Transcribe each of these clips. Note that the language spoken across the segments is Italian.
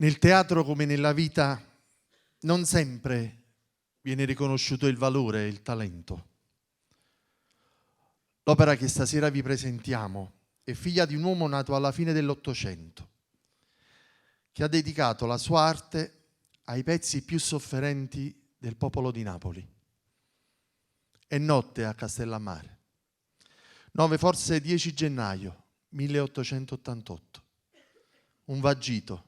Nel teatro, come nella vita, non sempre viene riconosciuto il valore e il talento. L'opera che stasera vi presentiamo è figlia di un uomo nato alla fine dell'Ottocento, che ha dedicato la sua arte ai pezzi più sofferenti del popolo di Napoli. È notte a Castellammare, 9, forse 10 gennaio 1888. Un vagito,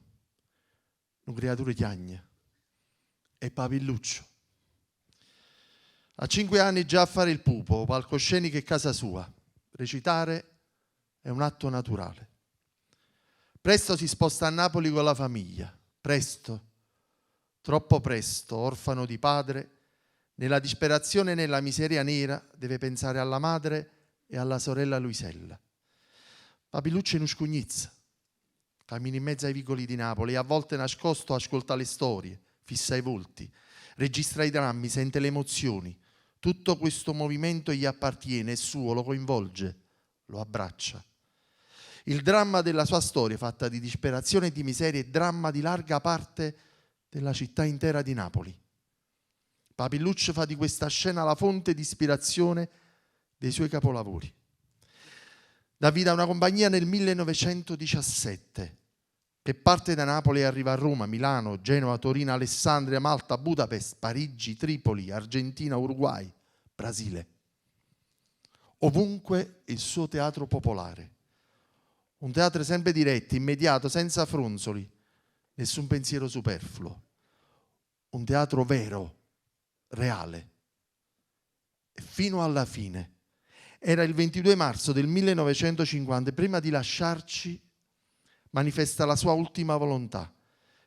un creature chiagne e Papilluccio. A 5 anni già a fare il pupo, palcoscenico è casa sua. Recitare è un atto naturale. Presto si sposta a Napoli con la famiglia. Presto, troppo presto, orfano di padre, nella disperazione e nella miseria nera, deve pensare alla madre e alla sorella Luisella. Papilluccio è uno scugnizza. Cammina in mezzo ai vicoli di Napoli e a volte nascosto ascolta le storie, fissa i volti, registra i drammi, sente le emozioni. Tutto questo movimento gli appartiene, è suo, lo coinvolge, lo abbraccia. Il dramma della sua storia, fatta di disperazione e di miseria, è dramma di larga parte della città intera di Napoli. Papilluccio fa di questa scena la fonte di ispirazione dei suoi capolavori. Dà vita a una compagnia nel 1917 che parte da Napoli e arriva a Roma, Milano, Genova, Torino, Alessandria, Malta, Budapest, Parigi, Tripoli, Argentina, Uruguay, Brasile. Ovunque il suo teatro popolare. Un teatro sempre diretto, immediato, senza fronzoli, nessun pensiero superfluo. Un teatro vero, reale. E fino alla fine. Era il 22 marzo del 1950, prima di lasciarci, manifesta la sua ultima volontà,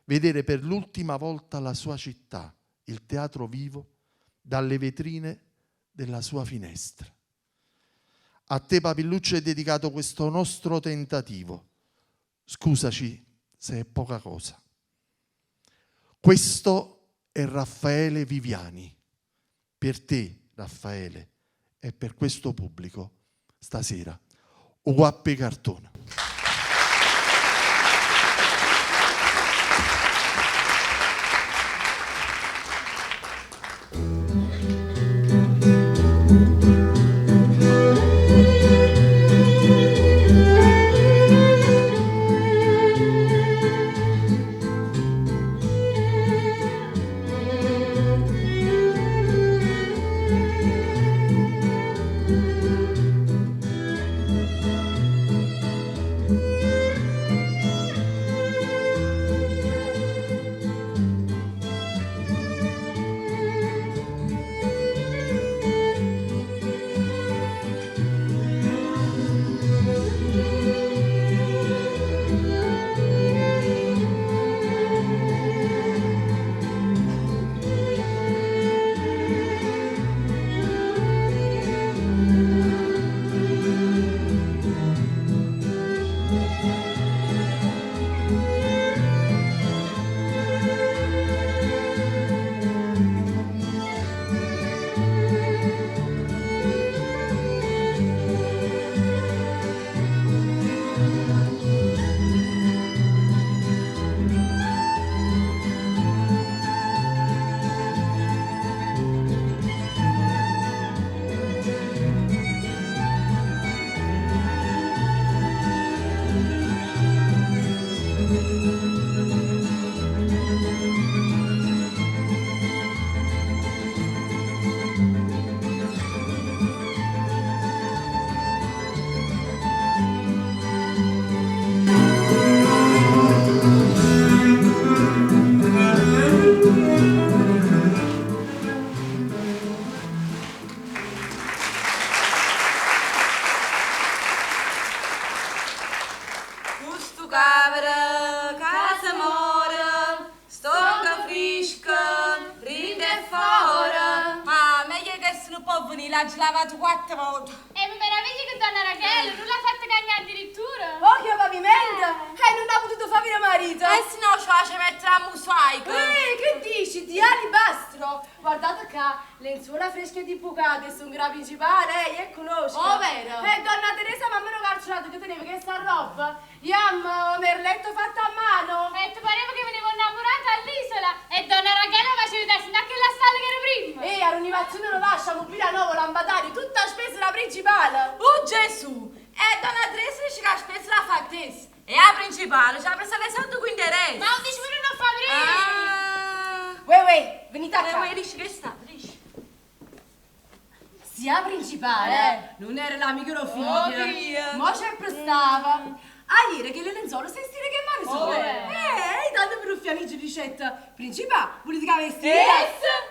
vedere per l'ultima volta la sua città, il teatro vivo, dalle vetrine della sua finestra. A te, Papilluccio, è dedicato questo nostro tentativo. Scusaci se è poca cosa. Questo è Raffaele Viviani. Per te, Raffaele, e per questo pubblico, stasera, Uguappe Cartone. L'ha lavato 4 volte. E mi meraviglia che donna Rachele non l'ha fatta cagnare addirittura. Oh, che pavimento! Non ha potuto fare mio marito. Se no ci faccia mettere la mosaica. Che dici? Di alibastro? Guardate qua, lenzuola fresche di bucate su un gra principale, e conosco. Oh, vero? Donna Teresa, ma me lo calcolato che teneva questa roba. Yam, merletto fatto a mano. Ti pareva che veniva e donna Rachele faceva da anche la stalla che era prima. E a un'innovazione non lasciamo un nuovo lampadari, tutta spesa la principale. Oh Gesù! E donna Teresa dice che ha speso la fattezza. E la principale ci ha preso le soldi con interesse. Ma un dice non fa prima. Uè, venite a Vuoi casa. dici che sta? Dici. Sia principale, non era la microfiglia. Mo c'è prestava. A dire che le lenzuola si stile che mani sono. Tanto per un fianigio di ricetta. Principale, volete che vestire?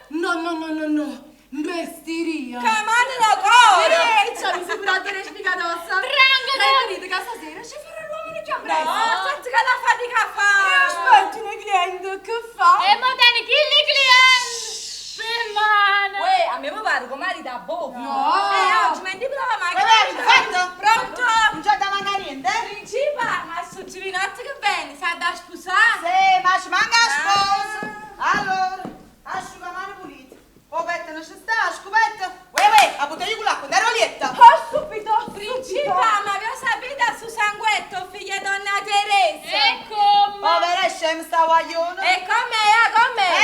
No. Vestiria. Che mano la cosa! Ci ha misurato le spiegatossa. Tranquillo. Dai, venite che stasera ci farà l'uomo che ha preso. Senti che la fatica fa! Aspetti una cliente, che fa? E mo tieni chi li clienti. Per mano. Uè, a me mi pare come di da boh. No. Oggi mi indipla la macchina. Pronto? Non c'è da mangiare niente? Principale, ma su Givinotti che bene, sa da sposare? Sì, ma ci manca la sposa. Allora, asciugamano pulito. O pette non ci sta, scubetta. Uè, a bottiglia con l'acqua, da rolietta. Subito. Principale, ma vi ho sapito su sanguetto, figlia donna Teresa? Ecco. Povera scema sta guaglione. E con me?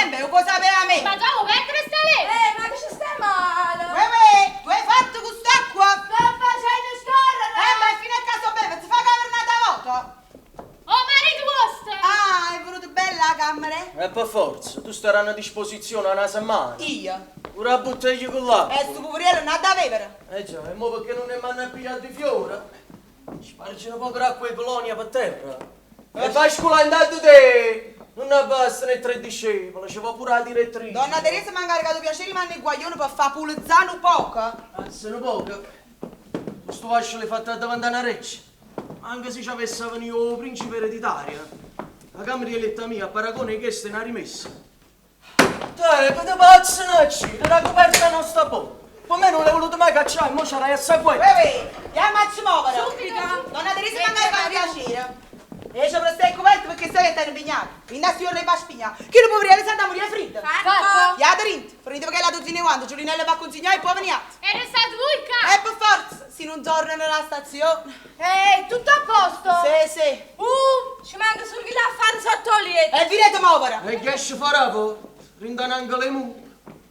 Beh, lo può sapere a me. Ma tu mettere sta lì. Ma che ci stai male? Uè, tu hai fatto quest'acqua? Sto facendo scorrere. Ma fino a caso beve, ti fa cavernata vuota. Oh marito vostro. Ah, è venuta bella la camera? E per forza, tu starai a disposizione una settimana. Io. Una bottiglia con l'acqua. E sto poveriello non ha da bere. Già, e mo perché non è mai a pigliare di fiore? Spargi un po' d'acqua e colonia per terra. E fai scuola intanto te! Non ne bastano 3 discepoli, ci va pure la direttrice. Donna Teresa mi ha caricato piacere di mandare il guaglione per far pulizzare un poco. Sono poco. Questo vascio l'hai fatto davanti a una reggia. Anche se ci avesse venuto il principe ereditario. La camera di eletta mia, a paragone che è una rimessa. Dai, per te pazzinacci, te la coperta non sta buona. Per me non l'hai voluto mai cacciare, mo c'era a seguire. Uè, andiamo a ci muovere. Subito. Donna Teresa mi ha caricato piacere. E ci presto il coperto perché sai che stai impegnato. Quindi a signore va a spignare. Che non può venire senza morire freddo. Fatto. Ya Drint, prendete perché la dozzina quando Giulinella va a consegnare e poi veniate. E restate voi E qua. per forza, se non tornano alla stazione. Ehi, tutto a posto? Sì. Ci manca solo che la fare sotto lietto. E direte muovere. E che esce farà poi? Rindano anche le mura.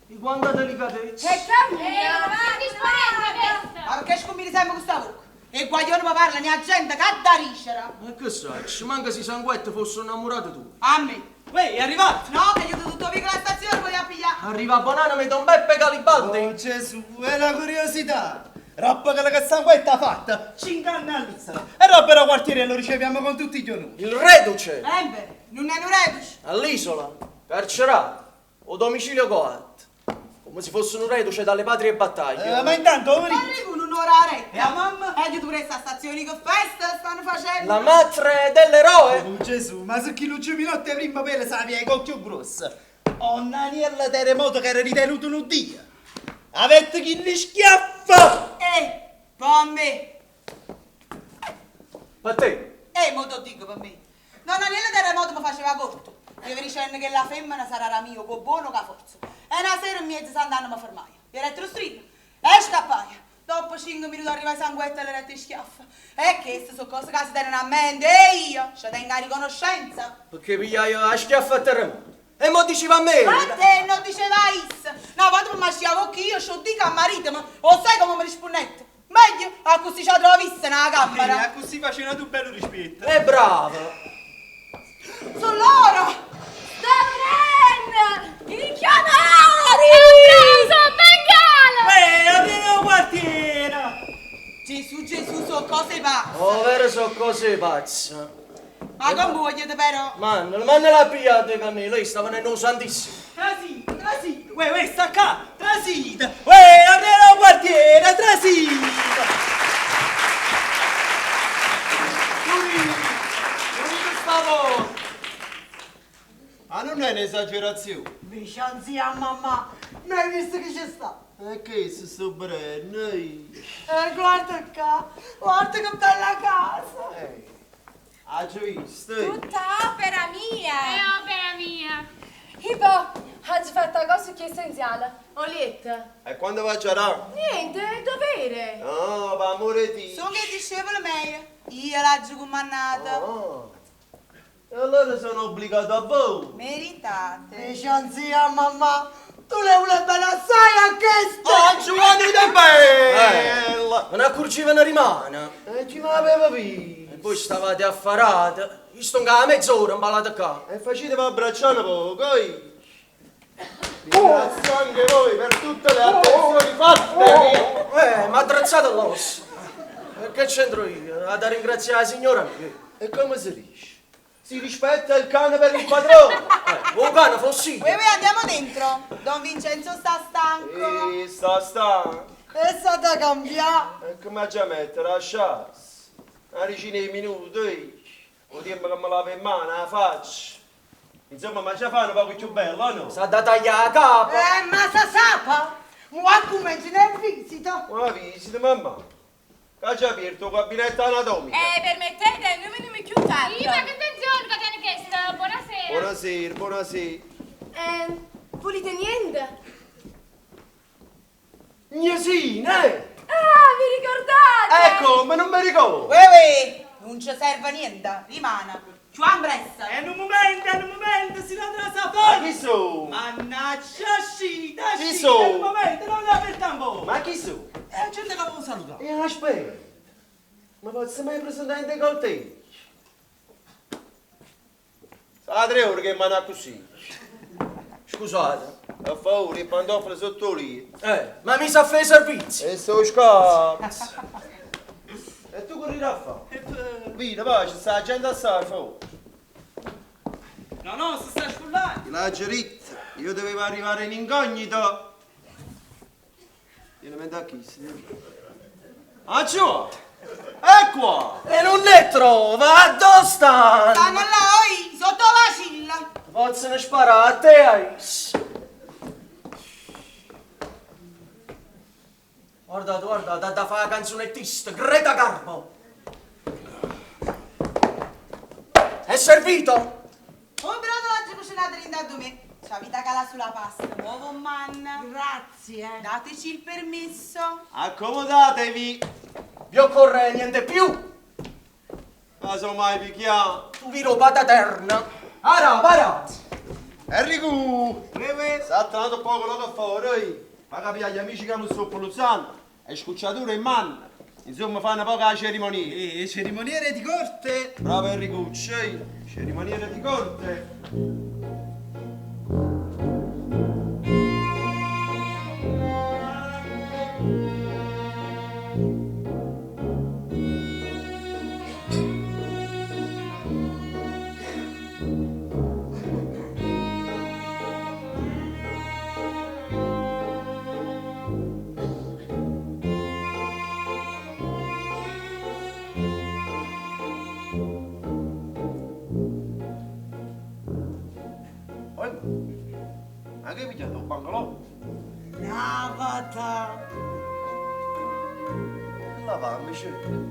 Di quanta delicatezza. Che cammina. Ma che disponente questa. Ma perché scombini sempre questa bocca? E il guaglione mi parla, ne ha gente che ha da ricera. E che sai, ci manca se i sanguetti fossero innamorati tu. A me. Uè, è arrivato! No, che io tutto piccola stazione poi a pigliare. Arriva a Bonanno mi Don Beppe Galibaldi. Oh Gesù, è la curiosità! Roba che la sanguetta ha fatta, 5 anni all'isola. E roba da quartiere lo riceviamo con tutti gli onori. Il reduce Beh, non è un reduce. all'isola, carcerato, o domicilio coatto. Come se fosse un reduce dalle patrie battaglie. Ma intanto, Ma Marito, arrivo un'ora a e retta. la mamma? E io dovrei stare a stazioni che festa stanno facendo. La madre dell'eroe. Oh Gesù, ma su chi lo giovinotte prima per sa via con più grossa. Oh Naniella terremoto che era ritenuto un dio. Avete chi li schiaffa! Poi a me. Per te. Mo te lo dico per me. Donna Nella terremoto mi faceva corto. Io vi dicendo che la femmina sarà la mia, con buono che forza. E una sera in mezzo andando a fermare. Vi ho detto lo strillo. E scappaia. Dopo 5 minuti arriva il sanguetto e le rette schiaffa. E queste sono cose che si tengono a mente. E io ci tengo a riconoscenza. Perché pigliai a schiaffo a terremoto. E mo diceva a me. Ma te non diceva is. No, quando mi masciavo che io ci dico a marito, ma o sai come mi rispondete? Meglio a così ci trovisse nella camera. Così facevano tu bello rispetto. Brava. Sono loro! Stavren! I chianari! Applauso, bengala. Avete un quartiere! Gesù, sono cose pazze. Oh, vero so cose pazze. Ma come vogliono però? Man la pigliate con me, lei stava nel santissimo. Trasita! Uè, sta qua! Trasita! Uè, avete un quartiere! Trasita! Stavo. Ma non è un'esagerazione. Vicinzia mamma, non hai visto che c'è sta? E che se sto bene? Guarda qua, guarda che bella casa. Ha già visto? Tutta opera mia. È opera mia. Ipo, oggi fatto una cosa che è essenziale. Olietta. E quando va a giorare? Niente, è dovere. No, per amore di... So che dicevano meglio, io l'ho comandata. Oh. E allora sono obbligato a voi. Meritate. Zia, mamma, tu le vuole bene assai a questo! Oh, Giovanni De Bella! Non accurgivano rimane. E chi me l'aveva visto? E voi stavate affarate. Io sto a mezz'ora imballate qua. E facetevi abbracciare poco, ringrazio anche voi per tutte le attenzioni fatte. Ma attrezzate l'osso. E che c'entro io? A da ringraziare la signora mia. E come si dice? Si rispetta il cane per il padrone. Un cane fossi. Voi andiamo dentro. Don Vincenzo sta stanco. E sta. E sta da cambiare! E come già mettere a chance? Una decina di minuti, o tempo che me lavo in mano, la faccia. Insomma, ma già fa un po' più bello, no? Sa da tagliare la capa. Ma sa sapa! Ma come ce n'è visita? Ma visita, mamma. Che ha già aperto il gabinetto anatomico. Permettete, non mi più tardi. Sì, ma che attenzione che tiene chiesto. Buonasera. Buonasera. Volete niente? Gnasine! Ah, vi ricordate? Ecco, ma non mi ricordo. Uè, non ci serve niente. Rimana. Ciuan Bressa. E un momento, si non la Ma sapete! chi sono? Mannaggia, scita, Chi scita, sono? un momento, non la per tamburo! Ma chi sono? E gente che vuole salutare! E aspetta. Ma posso mai presentare in decolleté? Sa 3 ore che mi così. Scusate. A favore, i pantofoli sotto lì. Ma mi sa fare i servizi. E sto scazzo. E tu corri a fare? Vita, va, ci sta la gente assai fuori. No, si sta scullando! La geritta, io dovevo arrivare in incognito. Vieni a da chi? Ah, giù! Ecco! E non ne trova, dove stanno? Stanno là, oi, sotto la vacilla. Possono sparare a te, Ais. Guardate, da fare la canzonettista, Greta Garbo. È servito? Oh, però oggi cucinate rindato me. C'ha vita cala sulla pasta. Uovo manna. Grazie! Dateci il permesso. Accomodatevi! Vi occorre niente più? Ma sono mai picchiato. Tu viro pataterna. Ara. Enrico! Sta tornato poco loco fuori. Ma capire agli amici che mi sto polluzzando. E scucciatura in mano. Insomma, fa una poca cerimonia. E cerimoniere di corte! Bravo Enricucci, cerimoniere di corte. Ma che pigliato un bangalò? Navata! La va, invece.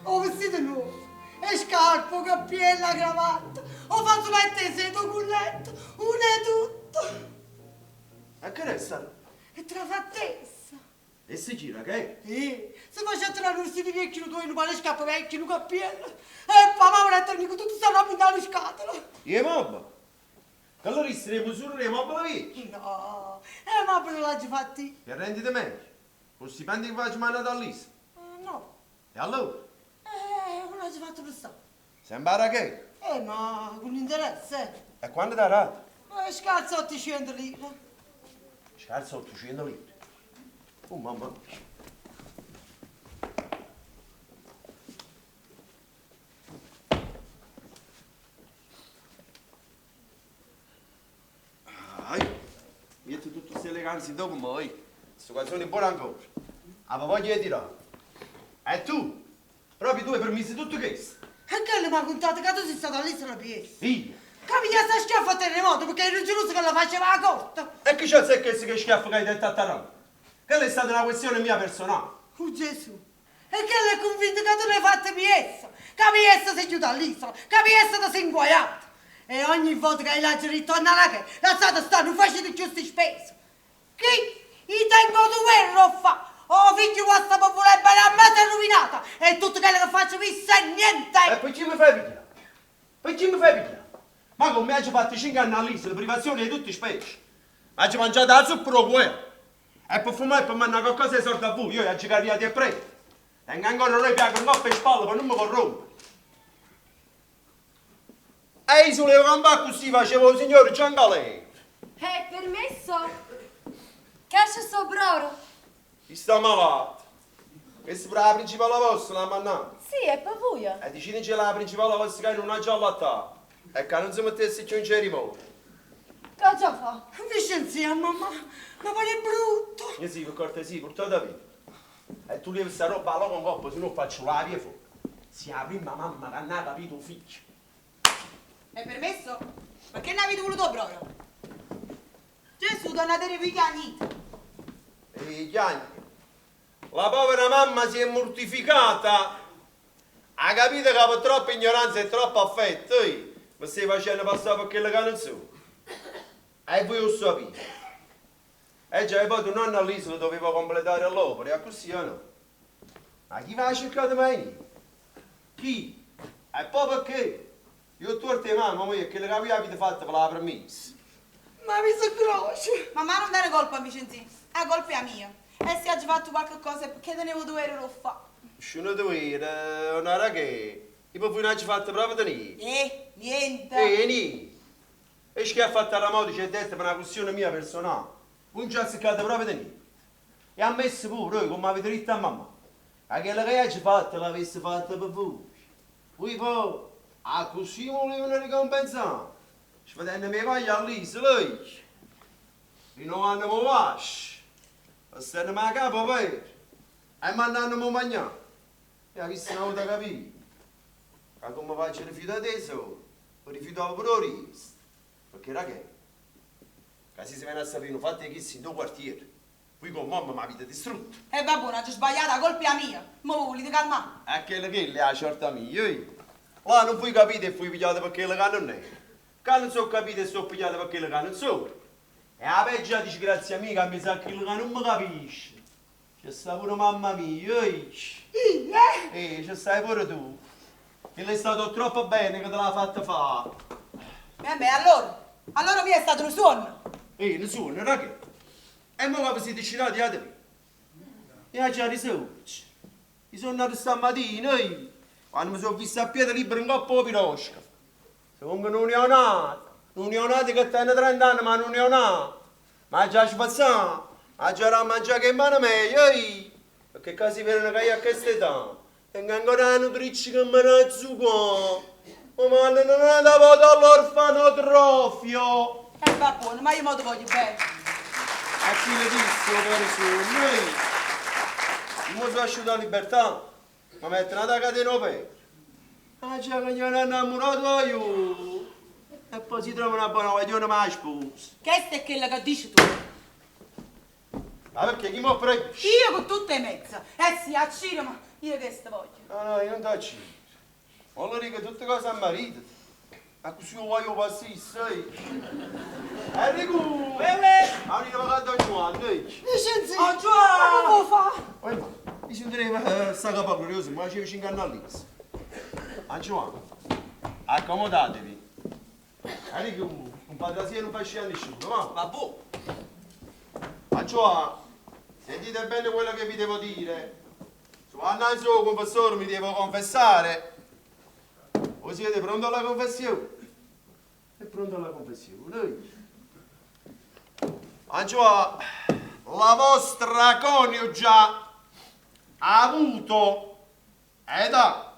Ho vestito nuovo! E scarpo, cappiella, cravatta! Ho fatto la sedo culletto! Un e tutto! E che resta? E trafattessa! E si gira, che? Se facete la russi di vecchio tuoi, non vale scappa vecchio, non cappiella! E poi mamma non è tornato tutto sta roba in tale scatola! E mobba? Che allora resteremo solo le mobba vecchie. No! Ma non l'ha già fatti? E rendite meglio. Con stipendi che faccio mano dall'Isa. No! E allora? Non l'ha già fatto per sta! Sembra che? Ma con interesse! E quando darà? Scarsa 800 lire! Scarsa 800 litri. Oh mamma. canzi dopo noi. Sto canzone è buona ancora. Avevo voglia di tirare. E tu? Proprio tu hai permesso tutto questo? E che le mi ha contato che tu sei stato all'isola PS? Io? Capiglia sta schiaffo a terremoto perché ero geloso che la faceva a corta. E chi c'è che schiaffo che hai detto a Tarano? Che è stata una questione mia personale. Oh Gesù! E che le è convinto che tu ne hai fatte PS? Che PS sei chiuso all'isola, che PS ti sei inguaiato. E ogni volta che hai laggio ritorna là che la strada sta non facendo giusti spesi. Chi? I tengo due lo fa. Oh figlio questa popolare bene a me è rovinata. E tutto quello che faccio mi sa niente. E poi chi mi fai pigliare? Poi chi mi fai pigliare? Ma come mi hai fatto 5 anni all'isola, privazioni di tutti i specie. Hai mangiato la zuppa o quello? E per fumare e per mandare qualcosa di sorda a voi, io ho giocariati e preso. Tengo ancora noi piago un coppa in spalla per non mi corrompere. E io sulle gamba così facevo il signore Giangalè. È permesso? Che c'è sopra? Chi sta malato? Questa è per la principale vostra, la mannata. Sì, è per voi. E dici che la principale vostra che non ha già allattato. E che non si mettesse più in cerimonia. Che già fa? Vicenzi, mamma, ma poi è brutto. Io sì, per cortesia, portate a vita. E tu levi sta roba alla con coppa, se no faccio la via fuori. Sia la prima mamma che non ha capito un figlio. È permesso? Perché ne avete voluto proprio? Gesù, tornate qui chiagniti. E chiagni. La povera mamma si è mortificata. Ha capito che per troppa ignoranza e troppo affetto, mi stai facendo passare per quella che non so. E voi lo sapete. E già, e poi tu nonno all'isola doveva completare l'opera, e così o no? Ma chi va a cercare mai? Chi? E poi perché? Io torto e mamma, e quello che avete fatto per la permessa. Ma mi so croce. Mamma non dare colpa a Vicenzino, la colpa è mia. E se hai fatto qualche cosa perché tenevo 2 euro lo fa. Scusa dovere, non era che... Io poi non ci fatto proprio tenere. Niente. Niente. E che ha fatto la moto ci ha detto per una questione mia personale. Non ci ha seccato proprio tenere. E ha messo pure, come avete detto a mamma. Ma che che hai fatto l'avesse fatto per voi. Poi poi, a così volevano ricompensare. Ci vedendo me voglia all'isola. Fino a quando mi lasci. Stanno a capo per. E mandando a mangiare. E ha visto una volta capire. Che come faccio rifiuto adesso, rifiutavo pure l'orista. Perché ragazzi, che se viene a sapere, non fate che in 2 quartieri. Poi con mamma mi avete distrutto. E vabbè, non c'è sbagliata, la colpa è mia. Ma voi volete calmare? E quella che è la certa mia. Là non fui capito e fui pigliato per quella che non è. Che non so capito e sono pigliato per quella che non so. E la peggio dice grazie a me che mi sa che non mi capisce. C'è sta pure mamma mia, c'è stai pure tu. Che l'hai stato troppo bene che te l'ha fatta fare. Beh, allora mi è stato un suono. Nessuno, raga. E mo che siete tirati a te? E a già risolto. Io sono andato stamattina, quando mi sono visto a piede libero in coppa di pirosca. Sono un neonato che tiene 30 anni, ma non neonato. Ma già spazzato, ma già da mangiare che mano meglio, perché quasi viene che a questa età. Tengo ancora la nutrice che mi razzucò. Ma non è da voto all'orfanotrofio. Va buono, ma io mo ti voglio bene. A chi le disse, cari signori? Io mi sono asciugato la libertà, ma mettono una catena per. Ma già che mi hanno innamorato io. E poi si trova una buona guaglione ma sposa. Questa è quella che dici tu. Ma perché chi mi ha preso? Io con tutte e mezza. Sì, a cinema, io che sta voglio. No, io non ti accido. Voglio dire che tutte cose a marito. Ma così io voglio passare, sai? Enrico! Arriva a Don Giovanni, Vicenzi, Oh, Giovanni! ma come fa? mi sentirei sta capa curioso, ma ci vicino a lì. Giovanni, accomodatevi. Enrico, un fantasia non fa scendere nessuno, va? Ma boh, Giovanni, sentite bene quello che vi devo dire. Su Anna suo confessore mi devo confessare. Voi siete pronti alla confessione? È pronto alla confessione? Angela, la vostra coniuge ha avuto ed ha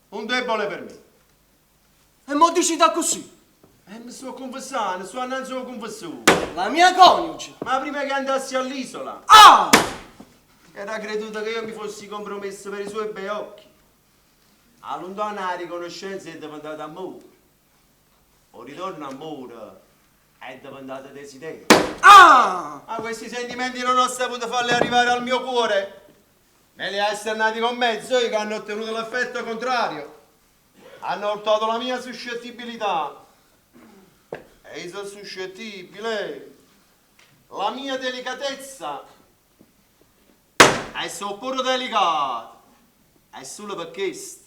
un debole per me. e mo dici da così? Mi sto confessando, sto andando a confessione. La mia coniuge. Ma prima che andassi all'isola, Ah! era creduta che io mi fossi compromesso per i suoi bei occhi. A lontana riconoscenza è diventata amore. O ritorno amore è diventato desiderio. Ah! Ma questi sentimenti non ho saputo farli arrivare al mio cuore. Me li ha esternati con me, zoi, che hanno ottenuto l'effetto contrario. Hanno urtato la mia suscettibilità. E io sono suscettibile. La mia delicatezza è pure delicata. È solo per questo.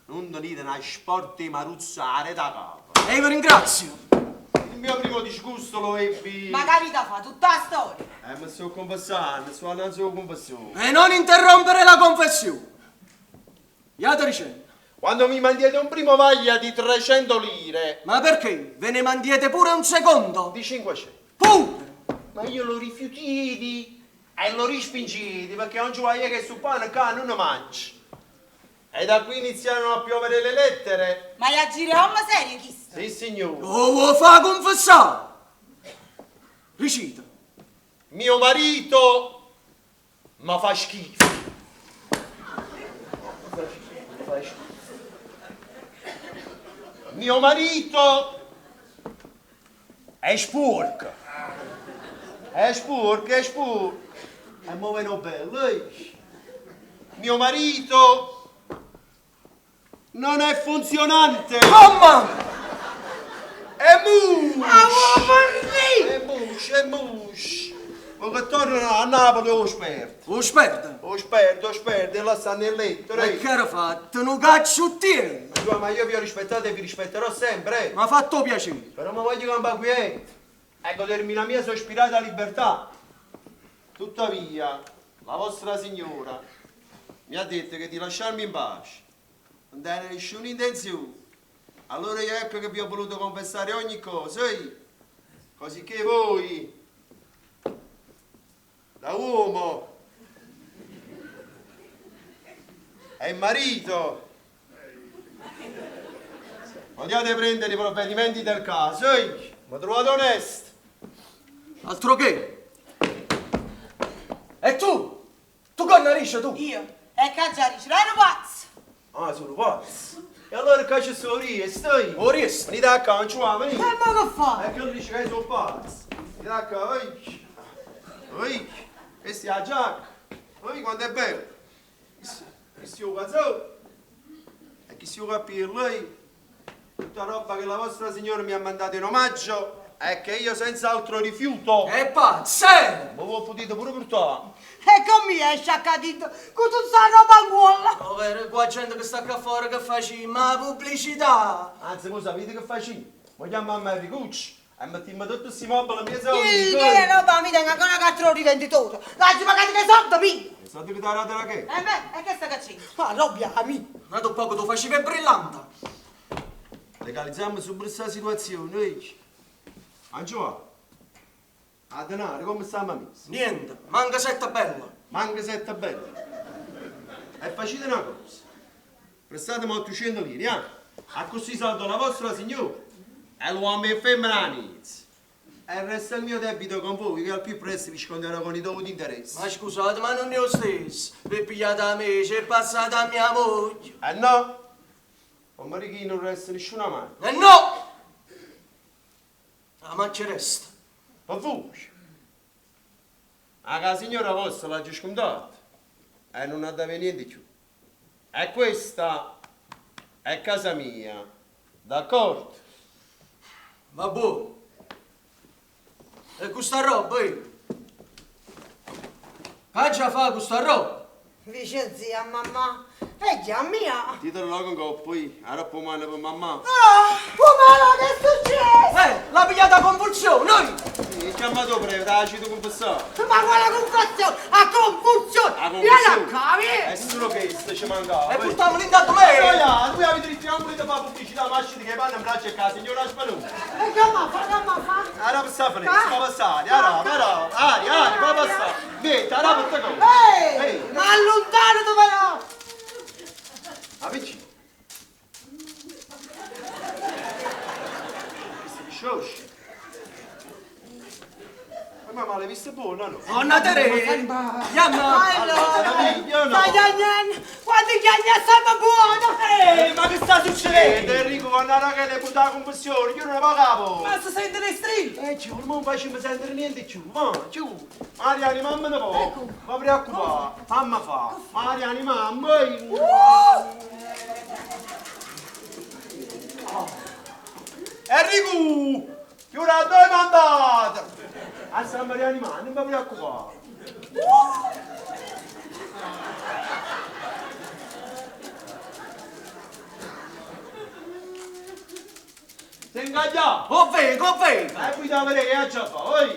Non dite una sporti maruzzare da capo. E io vi ringrazio. Il mio primo disgusto lo ebbi. Ma capita fa tutta la storia. Mi sto confessando, sto andando a confessione. E non interrompere la confessione. Io ti dicendo. Quando mi mandiate un primo vaglia di 300 lire, Ma perché? Ve ne mandiete pure un secondo? di 500. Pure! Ma io lo rifiutiti e lo rispingiti perché non ci vuoi che su pane qua non mangi. E da qui iniziarono a piovere le lettere. Ma a girare serio chi sta? Sì, signore. Lo vuoi fa confessare? Ricita. Mio marito ma fa schifo. Fa schifo. Mio marito è sporco. È sporco, è sporco. E mo meno bello, Mio marito non è funzionante. Mamma! È musci. È musci. Ma che tornano a Napoli o sperto. Lo sperda. O sperto, e là sta nel letto, E che era fatto? Non cacciuttiere. Ma io vi ho rispettato e vi rispetterò sempre, Mi ha fatto piacere. Però mi voglio campare quiete e godermi la mia sospirata libertà. Tuttavia, la vostra signora mi ha detto che di lasciarmi in pace non era nessuna intenzione. Allora io ecco che vi ho voluto confessare ogni cosa, così che voi, da uomo e marito, potete prendere i provvedimenti del caso, mi trovate onesto. Altro che? E tu? Tu cannarisce tu? Io? E che già dici, dai, pazzo! Ah, sono pazzo. E allora che ci sono io, stai? O riesco. Venite a qua, non ci vuoi venire? E ma che fai? E che lui dice che sono pazzo. Venite a qua, questi è la giacca. Quanto è bello. Questo è un cazzone. E chi si può capire lei? Tutta roba che la vostra signora mi ha mandato in omaggio è che io senz'altro rifiuto. È pazzo! Ma voi potete pure portare. E come esce a cadito con tutta sta roba in gola? Povero, qua gente che sta qua fuori che facci, ma pubblicità! Anzi, voi sapete che facciamo? Vogliamo a Mary Gucci e mettiamo tutti questi mobili a mia soldi. Che roba mi tenga ancora 4 rivenditore? L'hai pagato che soldi, mi? E soldi che ti ha dato che? Beh, e che sta cacendo? Ma roba, mi. Ma tu poco tu facevi brillante! Legalizziamo su questa situazione, Angelo, a denaro come stiamo messi? Niente, manca 7 bella! Manca 7 belle. E facete una cosa. Prestatemi 800 lire, A così saldo la vostra signora. E l'uomo e femmina inizia. E il resto del mio debito con voi, che al più presto vi sconderò con i dovuti interessi. Ma scusate, ma non è lo stesso! Vi pigliate a me, c'è passata a mia moglie! Eh no! Con Marichi non resta nessuna mano. E no! La macchia resta! Per voi. La signora vostra l'ha già scontata. E non ha da venire niente più. E questa è casa mia. D'accordo? Vabbè! E questa roba, Che già fa questa roba? Dice zia, mamma, è già mia. Ditelo con coppo, ora poi mano per mamma. Ah, come che è successo? La pigliata a convulsione, noi! Sì, chiamato breve, t'ha cito confessato. Ma quale confusione? A confusione! A Vieni a confusione. cavi! È solo questo ci mancava. E portiamo l'intanto me! Voi avete detto che non volete fare pubblicità, ma sciti che vanno in braccio e casa, signora Spanuto. E che ma fa? Ora passare a finire, si può passare, ora, Ari, può passare. Vieta, ora per te cosa. Ehi, ma allontano dove no? Avvicina. buona, no? Nonna Teresa, chiama. Quando gli anni è stato buono! Ma che sta succedendo? Enrico, quando Rachele butta la combustione, io non la pagavo. Ma si sente le strisce! Ci non facciamo sentire niente più, va, giù. Mariani, mamma ne può. Ma preoccupare, mamma fa. Mariani, mamma. Enrico, chiura dove mandate? A San Mariani, ma non mi preoccupare. Sei ingaggiato? Ho vengo. Qui da vedere che ha già fatto, oi.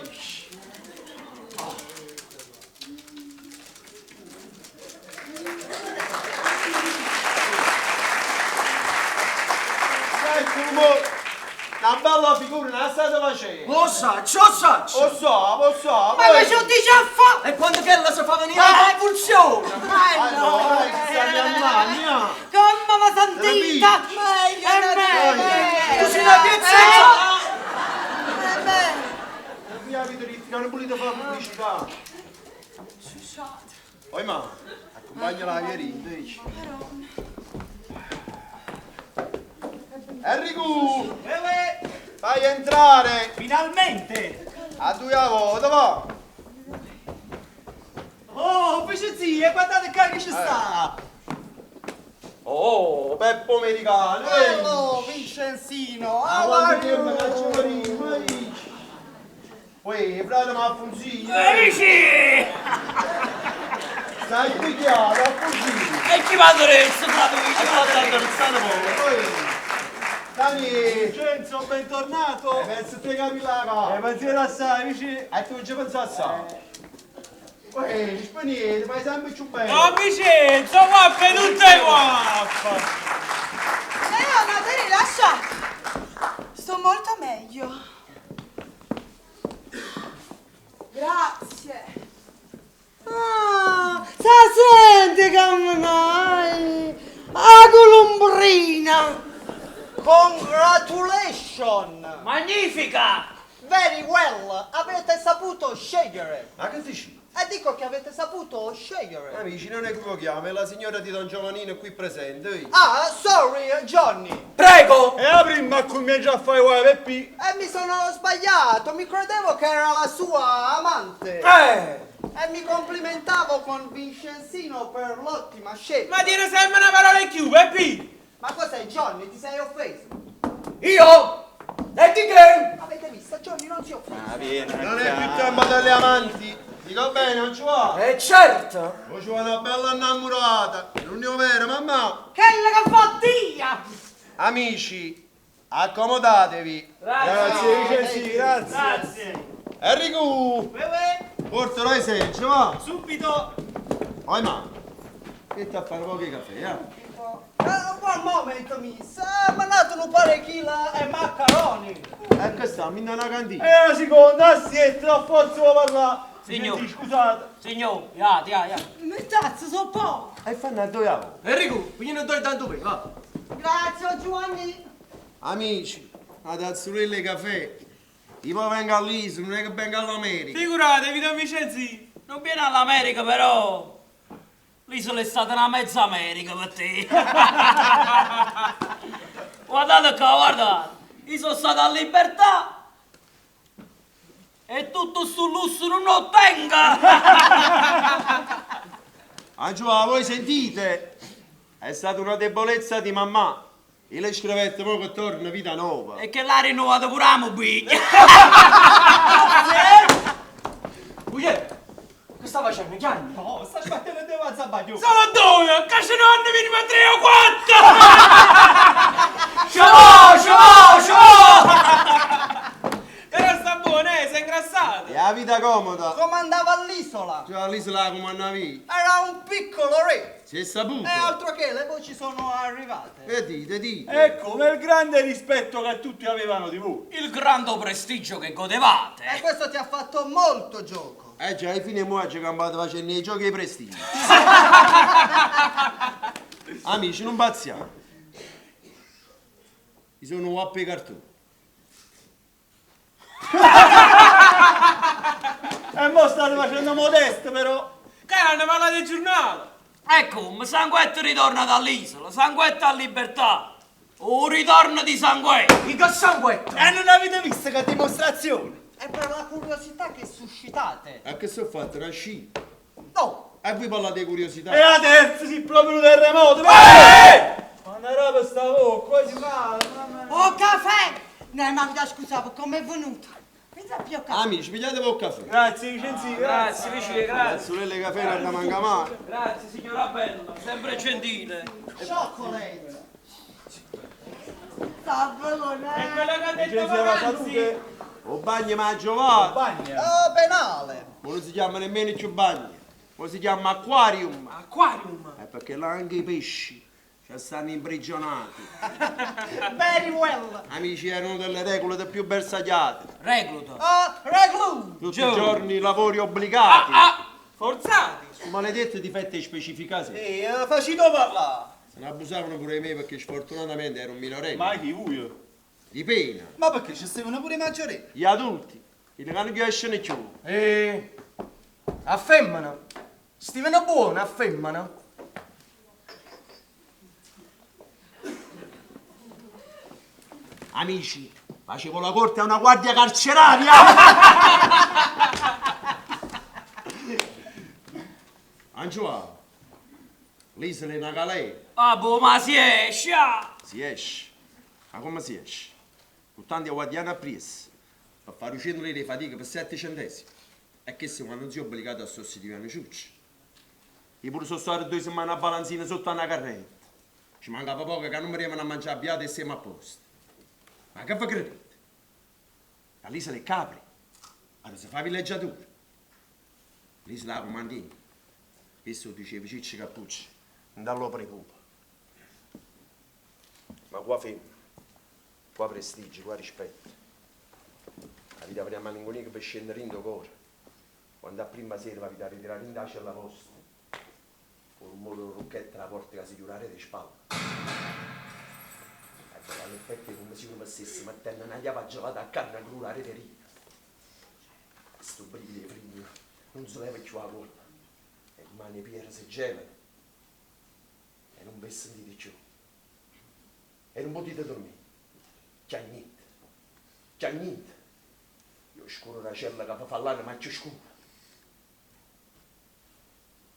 Una bella figura, non la state facendo. Lo saccio. Lo so. Ma che ci dice a fare? E quando che la si fa venire la convulsione? Allora, stai chiamando, Come ma sentita? Tu sei una piazzetta! qui avete detto che non volete fare pubblicità. Poi ma, accompagnala ieri, dici. Enrico! Fai entrare! Finalmente! A due a volta, va! Oh, pecezie, guardate che ci sta! Oh, Peppo Americano! Bello, Vincenzino! Guarda che mi faccio prima! Poi, frate ma Alfonsino! Amici! Stai picchiato, Alfonsino! E chi va a dorezzo, frate Aspetta, poi! Dani! Vincenzo, bentornato! Penso te capi la pensiero assai, amici! E tu non ci pensi assai? Poi, spaniere, fai sempre più bene! Oh, Vincenzo, guappa, tutte guappa! Leona, te rilascia! Sto molto meglio. Grazie. Ah, sa sente come mai? A Colombrina! Congratulations! Magnifica! Very well! Avete saputo scegliere! Ma che dici? E dico che avete saputo scegliere! Amici, non equivochiamo, è la signora di Don Giovannino qui presente. Ah, sorry, Johnny! Prego! E la prima con me già fai uguale, Peppi? E mi sono sbagliato, mi credevo che era la sua amante! E mi complimentavo con Vincenzino per l'ottima scelta! Ma dire sempre una parola in più, Peppi! Ma cos'è, Johnny? Ti sei offeso? Io? E di che? Avete visto? Johnny non si offese! Non è più tempo delle amanti. Dico bene, non ci va. Certo! Non ci va una bella innamorata. L'unico vero, mamma. Quella che fa Dio! Amici, accomodatevi. Grazie, Vincenzi, Grazie! Enrico, porterò i seggi, va. Subito! Poi ma, che ti a fare pochi caffè, One moment, miss! Mi ha dato un paio di chila e maccaroni! E che sta, mi dà una cantina. E la seconda, siete, forza a parlare! Signor. Scusate! Signor, ya. Mettazzo, so poco! E fanno a dove? Enrico, quindi non dai tanto bene, va! Grazie, Giovanni! Amici, ad azzurrelle caffè. Io vengo all'isola, non è che vengo all'America. Figuratevi, Don Vincenzi, non viene all'America però. L'isola è stata una mezza America per te. Guardate qua, guardate. Io sono stato a libertà. E tutto sul lusso non lo tenga. Angela, voi sentite? È stata una debolezza di mamma. E le scrivette mo che torna vita nuova. E che l'ha rinnovato pure la mobilia. Buglietto, che sta facendo, Gianni? No, sta sbattendo il devo a zabbaglio! Sono due, che ce ne hanno minimo 3 o 4. Ciao! Però sta buono, sei ingrassato. E la vita comoda. Come andava all'isola? Cioè all'isola come andavi? Era un piccolo re! Si è saputo. E altro che le voci sono arrivate! E dite. Ecco, nel grande rispetto che tutti avevano di voi. Il grande prestigio che godevate. E questo ti ha fatto molto gioco! Già, ai fine mo' ci campate facendo i giochi ai prestini. Amici, non bazziamo. Io sono un wappi cartone. E mo state facendo modesto però. Cara, ne parla del giornale. Ecco, Sanguetto ritorna dall'isola, Sanguetto a libertà. Un ritorno di Sanguetto. Che Sanguetto? E non avete visto che dimostrazione? È per la curiosità che suscitate. A che sono fatto? Una sci? No, E voi parlate di curiosità? E adesso si proprio un terremoto. Ma una roba stavo, quasi male. Oh, caffè! No, ma mi da scusa, come è venuto? Pensa più caffè. Amici, pigliatevi un caffè. Grazie Vincenzi, Grazie, vicino, grazie. Sulle caffè non da manca mai. Grazie, signora Bella, sempre gentile. Chocolate. Sta buono, È quello che ha detto Vincenzi alla Vacanzi. salute. O bagno ma giovane. Bagna. oh, penale. Ma non si chiama nemmeno più bagno. Ma si chiama aquarium. Aquarium. È perché là anche i pesci ci stanno imprigionati. Very well. Amici, erano delle regole più bersagliate. Recluta. Oh, reglu. Tutti i giorni lavori obbligati. Forzati. Su maledetti difetti specificati. Facito parlare. Se ne abusavano pure di me perché sfortunatamente ero un minorenne. Ma chi vuoi? Di pena. Ma perché ci stavano pure i maggioretti? Gli adulti. Il che non escono più. A femmina. Stivano buono, a femmina. Amici, facevo la corte a una guardia carceraria. Angela, l'isola è una galera. Ah, boh, ma si esce. Si esce. Ma come si esce? Con tanti guardiani appresso. Per fare 100 lire di fatica per 7 centesimi. E che se quando non si è obbligato a sostituire una ciuccia. Io pure sono stato 2 settimane a balanzina sotto una carretta. Ci mancava poco che non mi arrivano a mangiare biate e siamo a posto. Ma che vi credete? All'isola è Capri. Allora si fa villeggiatura. L'isola la comandina. Questo diceva Cicci Cappucci. Non dallo prepupa. Ma qua femmina. Qua prestigio, qua rispetto. La vita avrà malinconia per scendere in cuore. Quando a prima sera va a ritirare in dacia alla posta. Con un modo rucchetto la porta che si chiudere di spalle. All'effetto è come se uno stesse mettendo una chiave gelata a carne cruda a reteria. Questo brivido freddo non si leva più la colpa. E le mani piere si gelano. E non vi sentite più. E non potete dormire. C'è niente. C'è niente. Io scuro una cella che fa fallare ma c'è scuro.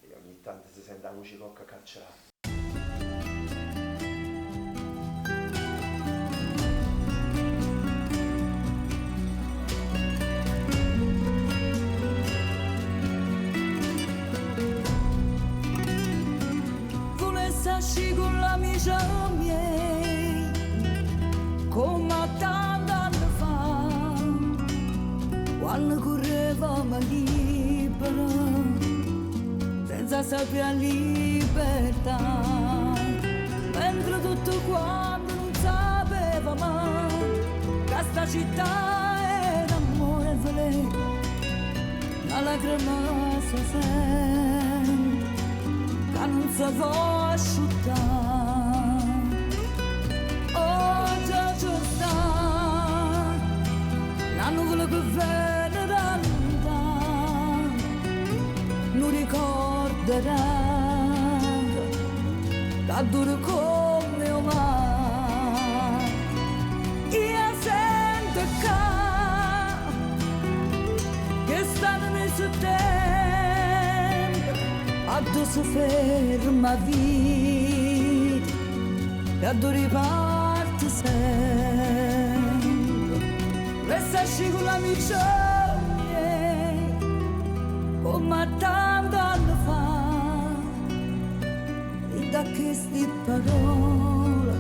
E ogni tanto si sente la voce locca carcerata. Volessi con l'amica miei come tanti anni fa, quando correvamo libera senza sapere libertà, mentre tutto quanto non sapevamo che sta città era amorevole, la lacrima si sente che non si può asciuttare. La nuvola che viene da lontano non ricorderà che dura come un mare. Io sento che stanno nel settembre a dove si ferma vita e a dove riparte sempre. Restaci con l'amica miei, come tanti anni fa, e da queste parole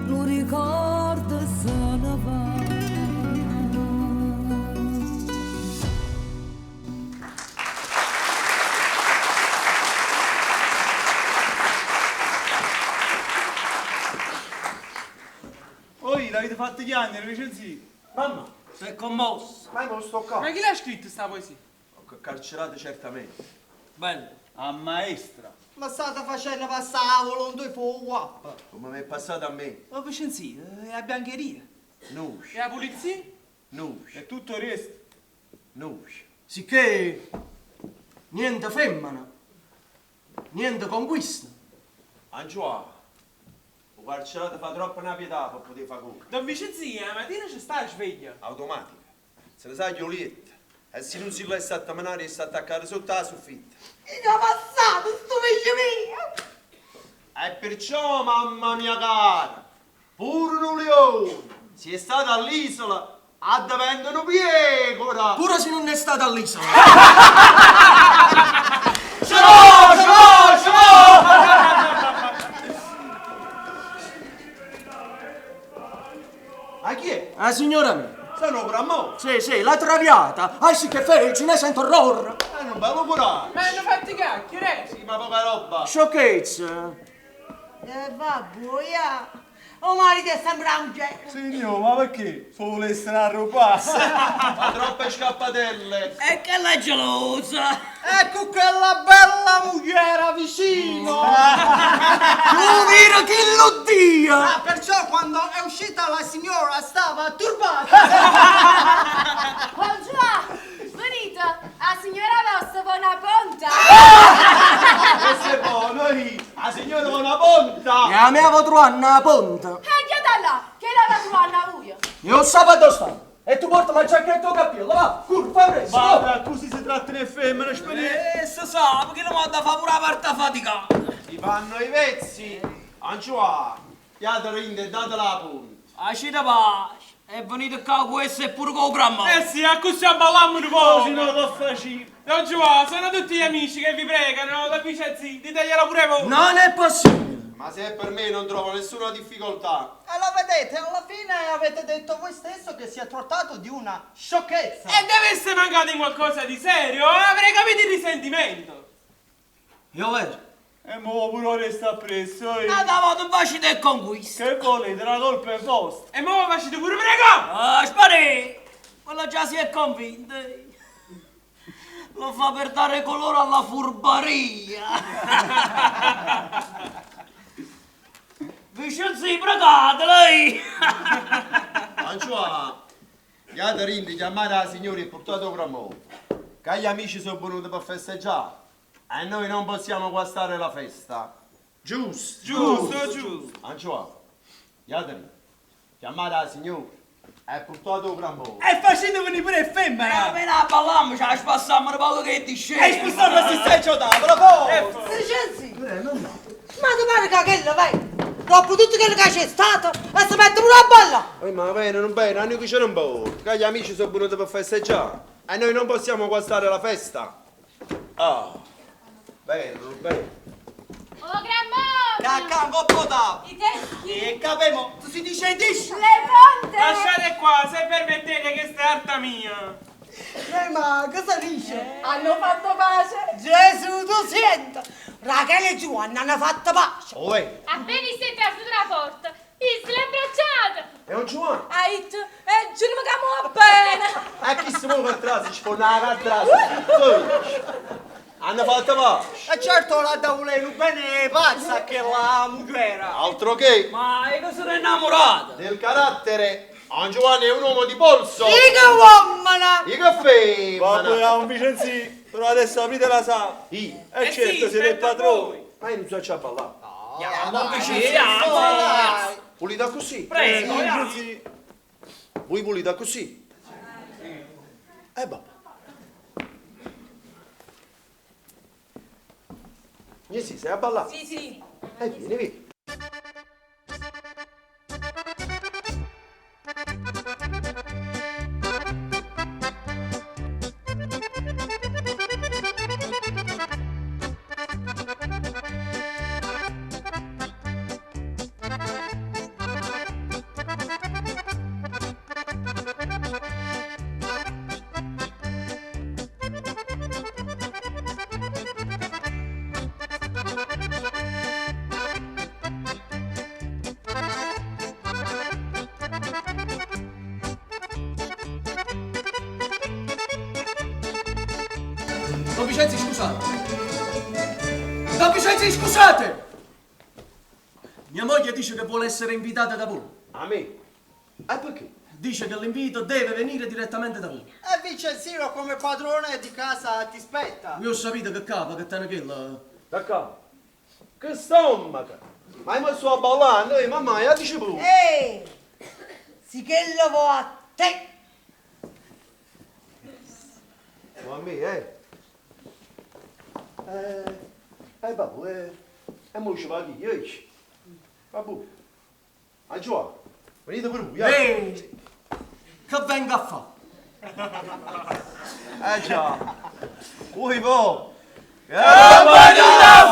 non ricordo se ne va. Poi l'avete fatto chiamare, Vincenzi? Mamma, Sei commosso. ma non sto qua. Ma chi l'ha scritto sta poesia? Carcerate certamente. Bello. A maestra. Ma state facendo passare la volontà fuoco guappa. Come mi è passato a me. Oh Vincenzi, è a biancheria. Nuci. E la polizia? Nuci. E tutto il resto. Nuci. Sicché niente femmina, niente conquista. Angiua, il carcerato fa troppa una pietà per poter fare conto. Don Vicenzia, la mattina ci sta sveglia. Automatica. Se ne sa Giulietta. E se non si lascia attaccare e sta attaccare sotto la soffitta. E già passato, sto figlio mio! E perciò, mamma mia cara, pure un leone, si è stato all'isola, diventano piecora. Pure se non è stato all'isola. A chi è? La signora mia. Sono pure a mo'. Sì, la traviata. Ah sì che feci, ne sento orrore. Non bello curato. Ma hanno fatto i chiacchiere? Sì, ma poca roba. Sciocchezza. Vabbè, ya. Oh marito è sempre un genio. Signor, ma perché? Se volesse una roba. Ma troppe scappatelle. E che la gelosa! Ecco quella bella mugliera vicino! Tu vero che lo dia! Perciò quando è uscita la signora stava turbata! Buongiorno, venite, la signora vostra va una ponta. Questo è buono, la signora con una ponta! E a me avevo trovato una ponta. Che da là, che la va trovare a voi? Io sabato sto. E tu porta una giacchetta o cappello, va, curva presto. Ma così si tratta di femmina, esperienza. Se sa, perché non manda a fare pure la parte faticata. Si fanno i pezzi! Angiua, chiate rinde e date la punta! Asci da pace. E venite qua questo e pure con gramma. Sì, a così ballammo un po'. Così non lo faccio. Don Giovanni, sono tutti gli amici che vi pregano, da Vicenzi, ditegliela pure voi. Non è possibile. Ma se è per me non trovo nessuna difficoltà. E lo vedete, alla fine avete detto voi stesso che si è trattato di una sciocchezza. E deve essere mancato in qualcosa di serio, avrei capito il risentimento. Io vedo. E mo pure resta appresso. Andavate in pace del conquista. Che volete, la colpa è vostra. E mo facete pure pregare. Ah, spari! Quello già si è convinto. Lo fa per dare colore alla furbaria. Vicenzi, pregate lei! Angiua, chiate rinde, chiamate la signora e portate ora a mo'. Che gli amici sono venuti per festeggiare. E noi non possiamo guastare la festa. Giusto? Giusto. Angiua, chiate rinde, chiamate la signora e portate ora a mo'. E facendo venire pure femmina. Appena la ballammo, ci spassiamo un po' che ti scende. E spostare l'assistenza a tavola, poi. Vicenzi! Ma ti pare che quello, vai? Dopo tutto quello che c'è stato, e si mette pure a balla! Ma bene, non bene, a noi che c'è un po'. Che gli amici sono venuti per festeggiare. E noi non possiamo guastare la festa. Ah, bene. Oh, grandmamma! Cacca, un po' da! I teschi! E capemo, tu si dice disci! Le ponte! Lasciate qua, se permettete, che sta arta mia. Ma cosa dice? Hanno fatto pace? Gesù, tu senti! Rachele e Giovanna hanno fatto pace! Oe, Appena siete aperti la porta, si le abbracciate! è un Giovanni. Ait, giuro che mo appena! E chi si muove atrás, ci può andare atrás. Hanno fatto pace. E certo la da volere bene pazza che la mugliera! Altro che Ma è che sono innamorato. del carattere. Giovanni è un uomo di polso. Dica uomana! I caffè. Vabbè, a un Vicenzi, però adesso aprite la sala. Io. E certo, siete il padrone. Ma io non so già ballare. Andiamo vicino. Pulita così. Prego, Vicenzi. Voi pulita così. Babà. Sì, sei a ballare? Sì. Vieni. Don Vicenzi, scusate. Don Vicenzi, scusate. Mia moglie dice che vuole essere invitata da voi. A me? E perché? Dice che l'invito deve venire direttamente da voi. E Vincenzino come padrone di casa ti spetta. Io ho sapito che capa, che te quella. D'accordo. Che stomaca. Ma hai messo a ballare, e mamma, ya dice pure. Sì che lo vuoi a te. Ma a me, babbo, mo ci va chi, babbo. A Gioa, venite per voi, Che venga a fare? già. Ui, boh. Che venite a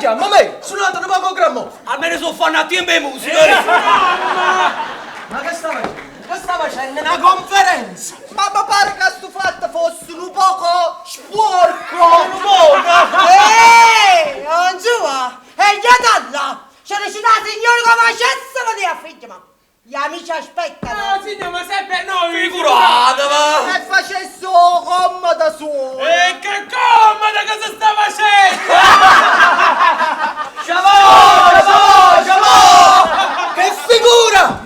Chiama me, suonato un poco grammo. Almeno sono fanati in me musica. Ma che sta facendo? Che sta facendo? Una conferenza. Ma mi pare che sto fatto fosse un poco sporco. Non giù, e già c'è la città signore come facessero di affitto, ma gli amici aspettano. No, signor, ma sempre noi! Figuratevi! E facesse comoda solo. E che comoda cosa sta facendo! Ciao! Che figura!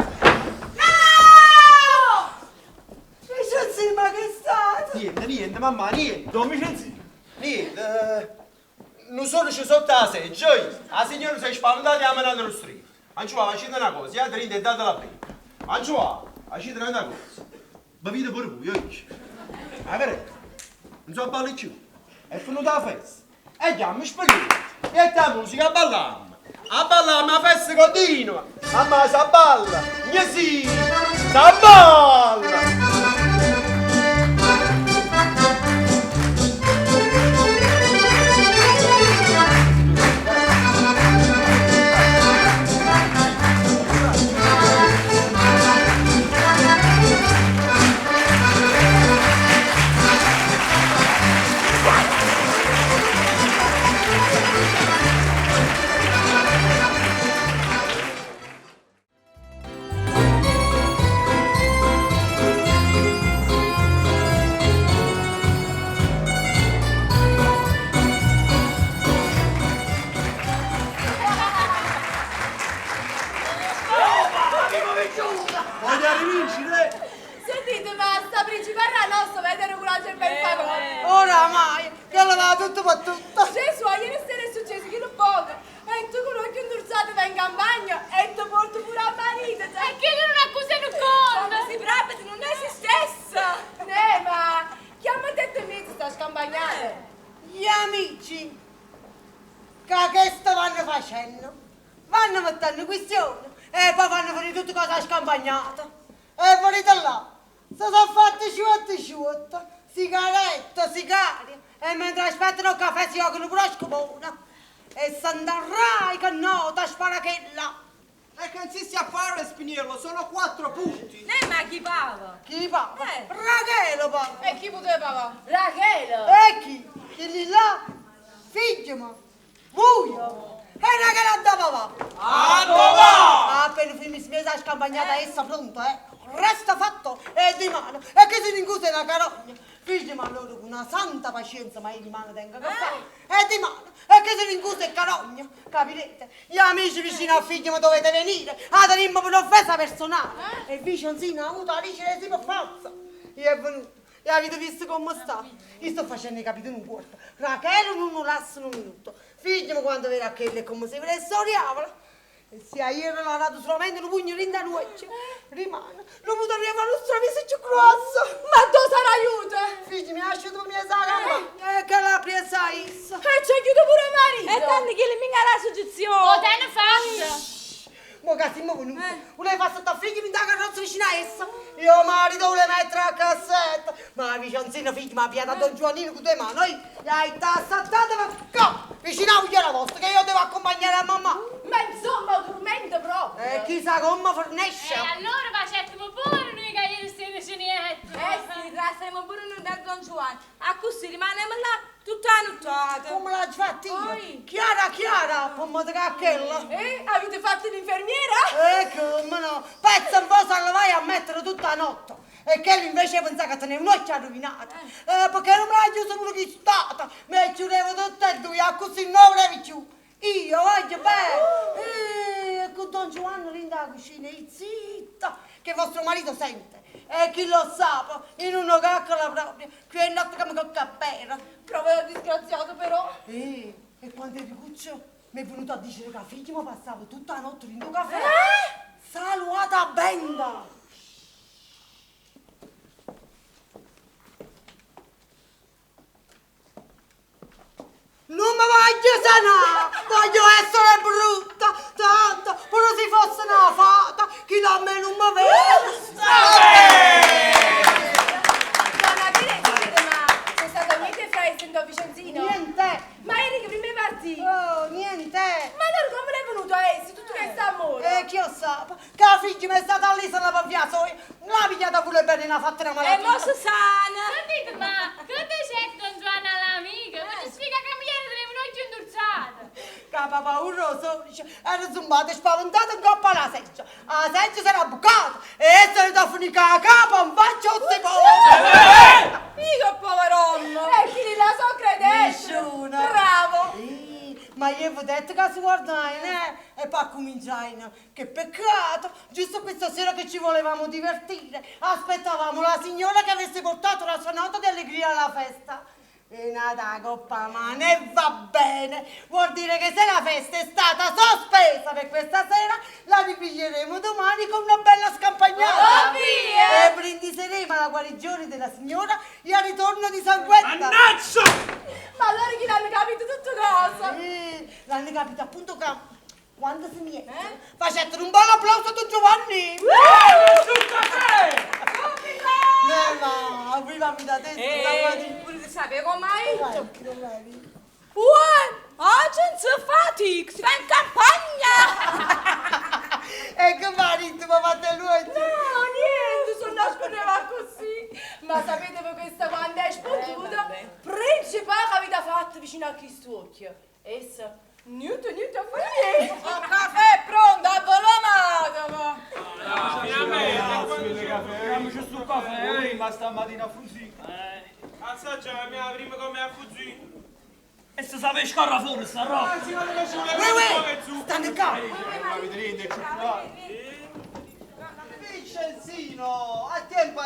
Vincenzino, ma che state? Niente, mamma, niente. Don Vincenzino. Niente, non solo ci sotto la seggio, la signora si è spaventata e ha mandato lo strillo. Ancioa, facendo una cosa, gli altri intendete la prima. Ancioa, facendo una cosa. Bevite pure voi, a vedere, non so ballare più. È venuta la festa. E chiamo spellito. E la musica a ballare. A ballare, la festa continua. Mamma, sa balla. Gnesi, sa balla. Sentite, ma sta principale nostra vedere coraggio e ben favore. Oramai, che lo va tutto per tutto. Gesù, ieri sera è successo che lo poco. E tu conosci un durzato va in campagna e ti porto pure a marito. E che non accusano con? Ma si brava, non è se stessa. Ma chi ha detto in mezzo sta scampagnare? Gli amici, che stanno facendo? Vanno mettendo questioni e poi fanno fuori tutte cose scampagnate. E venite là, si sono fatti sciutte, sigarette, sigari, e mentre aspettano il caffè si giocano pure a scopona. E s'andrai che nota sparachella. E che insisti a fare, Spiniello, sono 4 punti. Ma chi pava? Chi pava? Rachele pava. E chi poteva pagare? Rachele. E chi? Chi lì là? Figlio ma. Buio. E Rachele andava va. Andava! Appena finisce mesa scampagnata essa pronto, Resta fatto e di mano. E che si rincusa una carogna. Figlio ma loro con una santa pazienza, ma io di mano tengo che fare. E di mano. E che si rincusa e carogna. Capirete? Gli amici vicino al figlio ma dovete venire. A tenimmo per un'offesa personale. E vicino ha avuto la licea di falsa. Io è venuto. E avete visto come sta? Io sto facendo i capiti in un quarto. Rachele non lo lasciano un minuto. Figlio quando vede Rachele è come se volesse oriavola. E se ieri l'ha dato solamente un pugno in da noce, rimane. Non potrà arrivare lo straviso più grosso. Ma tu sarà aiuto? Figlio mi ha lasciato mia saga. E che l'ha presa issa. E ci aiuto pure marito. E tanto che le minga la soggezione. O te ne faccia. Mo che siamo venuti. Volevo fare sotto a figlio mi dà carrozza vicino a essa. Io marito volevo mettere a cassetta. Ma Vicenzino figlio, ma piata Don Giovannino con due mani, gli hai tassattato per qua, vicino a la vostra, che io devo accompagnare a mamma. Ma insomma, dormendo proprio. Chissà come fornisce. allora facetimo pure noi che ieri sera ce niente. Sì, trasteremo pure noi da Don Giovanni. A così rimaniamo là tutta la nottata. Come l'hai fatto io? Chiara, pomma di cacchella. Avete fatto l'infermiera? Come no, pezzo un po' se lo vai a mettere tutta la notte. E che invece pensa che teneva un occhio rovinato. Perché non me l'ha chiuso pure chi stata. Mi chiudevo tutte e due, a così non volevi più. Io voglio bene. Con Don Giovanni lì in cucina, zitta, che vostro marito sente. E chi lo sa, in una caccola proprio, qui è notte che mi cocca a pera. Proprio disgraziato però. E quando eri cuccio, mi è venuto a dire che la figlia mi passava tutta la notte in un caffè. Saluata benda. Non mi voglio sanare, voglio essere brutta, tanto, pure se fosse una fata, chi da me non mi vede. Donna Teresa, ma sei stata niente festa in Don Vicenzino? Niente. Ma eri che prima partì? Oh, niente. Ma allora come è venuto a essere? Tutto che sta a muro? Chi lo sa, che la figlia mi è stata all'isola per via sua, l'ha pigliata pure bene, l'ha fatta una malattia. E mo Susana. Sentite, ma che dice Don Giovanni all'amica? Ma ci spiega che ieri tenevo un occhio indurzato. Capa pauroso, era zumbato e spaventato in coppa alla seggia. La seggia si era bucata e se ne da finire la capa un bacio di Io poverommo! E chi la so credendo? Nessuno. Bravo! Ma io vi ho detto che si guardai, e poi cominciai, che peccato, giusto questa sera che ci volevamo divertire, aspettavamo la signora che avesse portato la sua nota di allegria alla festa. E nata coppa mano e va bene, vuol dire che se la festa è stata sospesa per questa sera, la ripiglieremo domani con una bella scampagnata. Via! E brindiseremo alla guarigione della signora e al ritorno di Sanguetta. Mannaggia! Ma allora chi l'hanno capito tutto cosa? L'hanno capito appunto che quando si miete facete un buon applauso a Don Giovanni. Ma privami da te, Pure ti sapere come hai? Vai. Oggi non si fatica, si va in campagna! E che marito mi fate lui? No, niente, sono nascondeva così. Ma sapete voi questa quando è sponduta? Principale che avete fatto vicino a questo occhio. Essa, niente a fare niente. Il caffè è pronto, avvolamato! Finalmente, andiamoci sul caffè, ma stamattina a fuggire. Assaggia la mia prima come a fuggire. E se sapete scorra fuori sta roba? Stanno qua. Vicenzino, a tempo,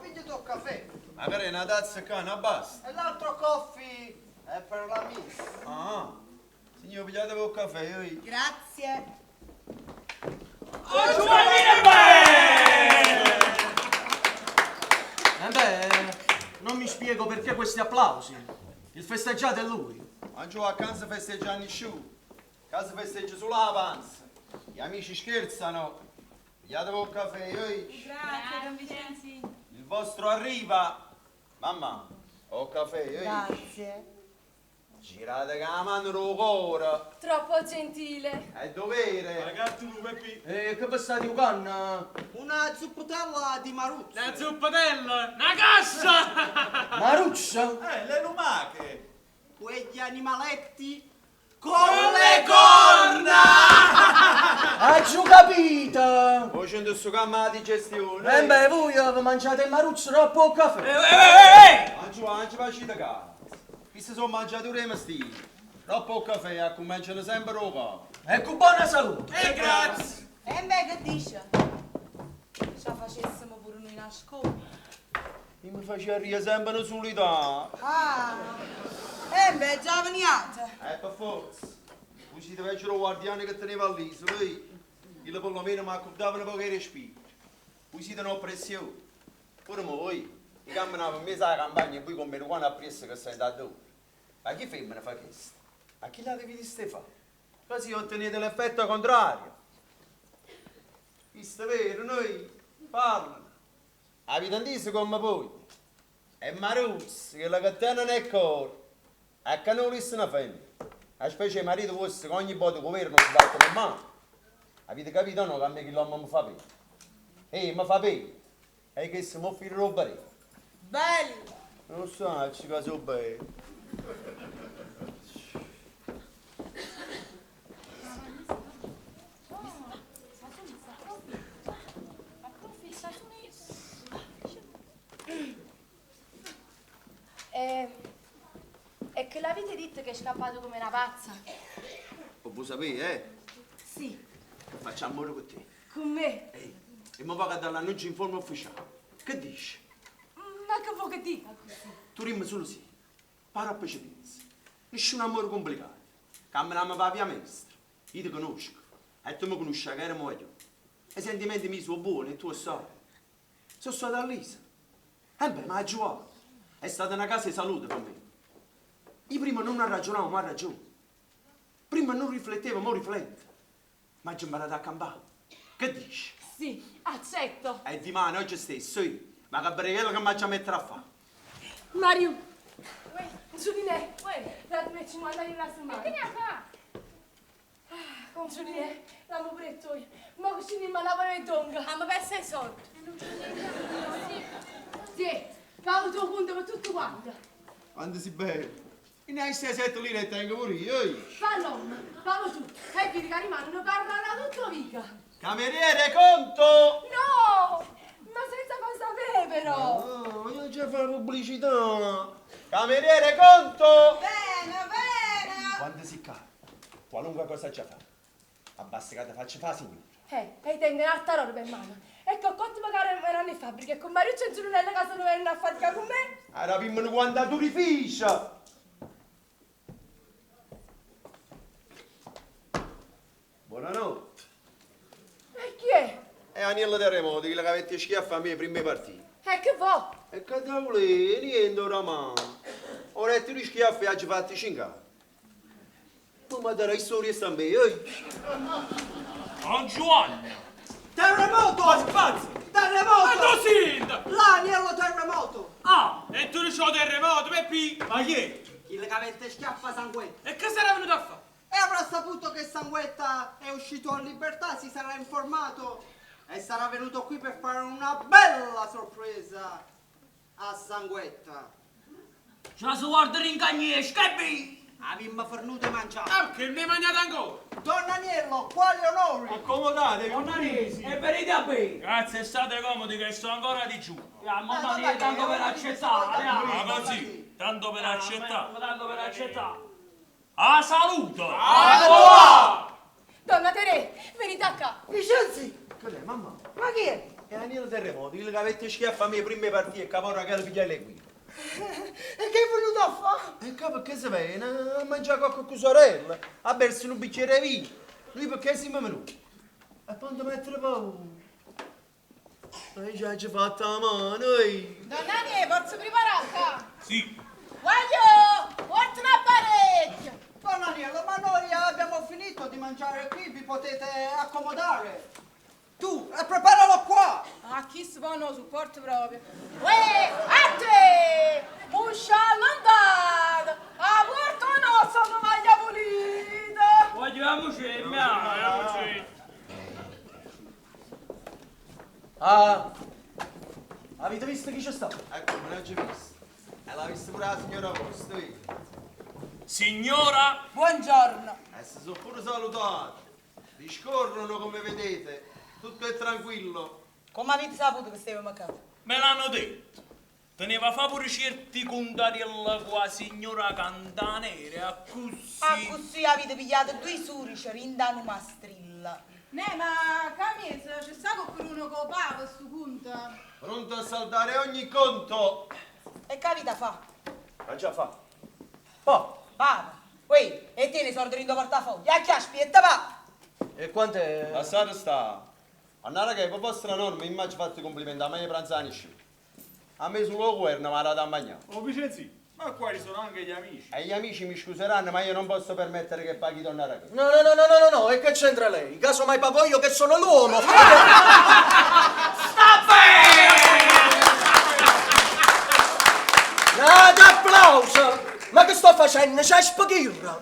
pigli tuo caffè. Magari una tazza qua, una basta. E l'altro coffee è per la miss. Ah, signor, pigliate un caffè, io. Grazie. Non mi spiego perché questi applausi. Il festeggiato è lui. Ma giù a casa festeggiano nessuno. Casa festeggia solo la panza. Gli amici scherzano. Pigliate un caffè, io. Grazie, Don Vicenzino. Il vostro arriva. Mamma, ho caffè, io. Grazie. Girate che la mano lo cuore. Troppo gentile. È dovere. Ragazzi, tu qui. Che vi state giocando? Una zuppotella di maruzzo. Una zuppatella, una cassa! Maruccia? Le lumache. Quegli animaletti Con le corna! Hai giù capito? Voi c'è in sto campo la digestione. Beh, voi mangiate il maruzzo troppo o caffè? Non ci facete caso. Queste sono mangiature mestine. Troppo caffè, cominciano sempre a capo. Ecco, buona salute. Grazie. E beh, che dice? Ce la facessimo pure noi a scuola. Io mi faccio ridere sempre una solità. Ah, e beh, già veniate. Per forza. Voi siete vecchio guardiani che teneva all'isola. Io perlomeno mi accordavano poco di respiro. Voi siete un'oppressione. Pure voi. I camminavo in mezzo alla campagna e poi con meno quando appresso che sei da dove. Ma chi femmina fa questo? A chi la devi dire fare? Così ottenete l'effetto contrario. Visto vero, noi parlano. Avete inteso come voi? E Maruzzi, che la catena nel cuore. E che non volesse una femmina. A specie il marito fosse che ogni volta governo si batte le mani. Avete capito o no che a me che l'uomo mi fa bene? Mi fa bene. E che se mi offre roba lì. Bello! Non so, ci caso bene. E che l'avete detto che è scappato come una pazza? O vuoi sapere, Sì, Facciamo amore con te. con me. E mi va a dare l'annuncio in forma ufficiale. Che dici? Ma che vuoi che dica così? Tu rimmi solo sì. Para a precedenza. Nessun amore complicato. Camminiamo per la via maestra. Io ti conosco. E tu mi conosci che eravamo io. I sentimenti miei sono buoni e tu sai. Sono stato a Lisa. E beh, ma ha giocato. È stata una casa di salute per me. Io prima non ragionavo, ma ha ragione. Prima non riflettevo, ma rifletto. Ma ci imparato a campare. Che dici? Sì, accetto. E di mano oggi stesso io. Ma che breghello che mi faccio mettere a fare? Mario, Giuline, datemi 50 lire a settimana. Che ne fa? Con Giuline, l'amo pure tu. Ma così mi mandava le tonga. Ma perso i soldi. Sì, pago il tuo conto per tutto quanto. Quando si beve? E ne hai 6-7 lire e tengo pure io. Fallo, pago tu. E vedi che rimangono parlano tutta vita. Cameriere, conto! No, ma senza far sapere però. No, io già fare pubblicità. Cameriere, conto! Bene, bene! Quando si cade, qualunque cosa già fa. Abbassa che te faccia fa, signore. E tengo un'altra roba in mano. Ecco, quanto magari erano in fabbrica e con Mario e Giulianella casa non vengono a fatica con me. Era pimmano quando tu rificia. Buonanotte. E chi è? È Aniello Terremoto, che avete schiaffo a me prime partite. E che va? E che te vuole? Niente oramai. Ora ti schiaffi e oggi fatti 5 ma darai storie a me, Don Giovanni! Terremoto! Spazio! Terremoto! Ma tu sindaco! L'aniello terremoto! Ah! E tu non c'ho terremoto, Peppi! Ma chi è? Chi le avete schiaffa sanguetta? E che sarà venuto a fare? E avrà saputo che Sanguetta è uscito a libertà, si sarà informato e sarà venuto qui per fare una bella sorpresa a Sanguetta. Già si guarda rincagnese, che bi? Abbiamo fornuto e mangiato. Ah, che ne mangiate ancora? Don Aniello, quali onori? Accomodate, Onanesi, e venite a bere. Grazie, state comodi che sto ancora di giù. Ma tanto per accettare. Ma così, tanto per accettare. Tanto per accettare. A saluto! Donna Tere, venite a qua. Vincenzi! Che è, mamma? Ma chi è? È Aniello Terremoto, che avete schiaffo a me prime partite e caporra che le figliale qui. E che è venuto a fare? E capo che si viene a mangiare qualche con sorella, a bersi un bicchiere di vino. Lui perché siamo venuti? E quando mettere paura? Hai già fatto la mano, Donna Anie, posso preparare? Sì. Voglio! Porta una parecchia! Don Aniello, ma noi abbiamo finito di mangiare qui, vi potete accomodare. Tu, preparalo qua! Ah, chi si può non supporto proprio. Uè, a te! Uscia all'andata! A porta nostra una maglia pulita! Vogliamoci, mia. Ah, avete visto chi c'è stato? Ecco, me l'ho già visto. E l'ha visto pure la signora Posto, Signora! Buongiorno! E si sono pure salutati. Discorrono come vedete. Tutto è tranquillo. Come avete saputo che stavamo a casa? Me l'hanno detto. Teneva fa pure certi contarella con la signora Cantanere, così. Ah, così avete pigliato due surici rindano mastrilla. Ma Camisa, c'è stato qualcuno che paga sto punto? Pronto a saltare ogni conto. E capita fa? Ma già fa. Po. Papa! Uè, e tieni i soldi in tuo portafoglio, a chi aspetta va! E quanto è? Lasciate sta. Andare che per vostra norma immagino fate complimenti a me e pranzani sci. A me sullo governo mi ha dato a mangiare. Oh Vincenzi, ma quali sono anche gli amici? E gli amici mi scuseranno, ma io non posso permettere che paghi Donna Raga. No, e che c'entra lei? Caso mai pago io che sono l'uomo. Sta bene! Nada applauso! Ma che sto facendo? C'è spaghirra!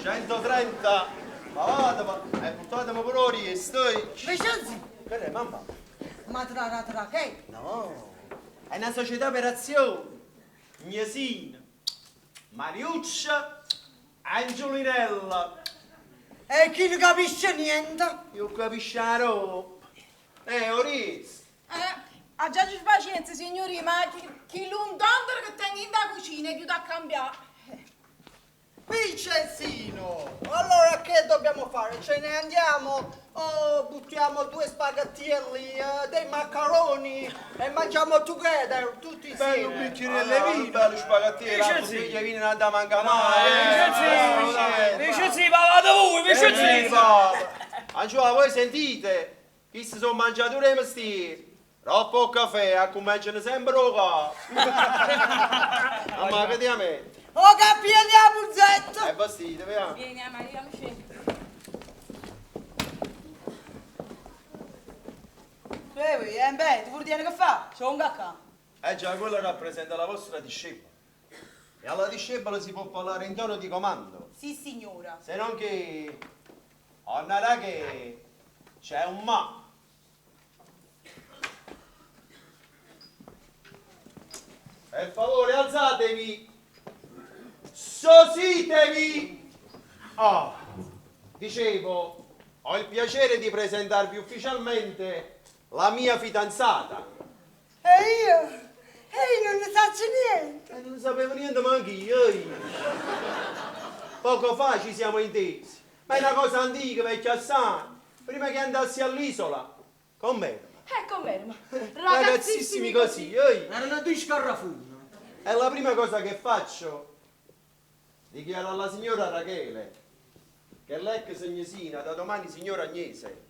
130. Ma vada, portatemi per ori e stai. Vincenzi, Che è, mamma? ma tra che? No, è una società per azioni. Gnesina, Mariuccia, Angiolinella. E chi ne capisce niente? Io capisco la roba. Oriz. A già ci pazienza, signori, ma chi lontano che tengo in da cucina è più da cambiare. Vincenzino, allora che dobbiamo fare? Ce ne andiamo o buttiamo 2 spaghettielli, dei maccheroni e mangiamo together tutti insieme? Bello bicchierello di vino. Bello spaghettiere, la bottiglia di vino non da manca mai. Vincenzi, ma vado voi, Vincenzi! Angela, voi sentite? Chi si sono mangiati dei mestieri? Troppo o caffè, a cominciano sempre qua. Mamma, che ti metti? Oh, capire la buzzetta! È vestito, vediamo. Vieni, Maria, scegli. Beh, tu vuoi dire che fa? C'è un cacca. Già, quello rappresenta la vostra discepola. E alla discepola si può parlare in tono di comando. Sì, signora. Se non che... Onnara che... c'è un ma. Per favore, alzatevi. Sositevi. Dicevo, ho il piacere di presentarvi ufficialmente la mia fidanzata. E io non ne faccio niente. Non ne sapevo niente manco io. Poco fa ci siamo intesi. Ma è una cosa antica, vecchia assai. Prima che andassi all'isola, con me. Con me, ma Ragazzissimi così. Erano 2 scarrafuni. È la prima cosa che faccio. Dichiaro alla signora Rachele che l'ex Gnesina, da domani signora Agnese,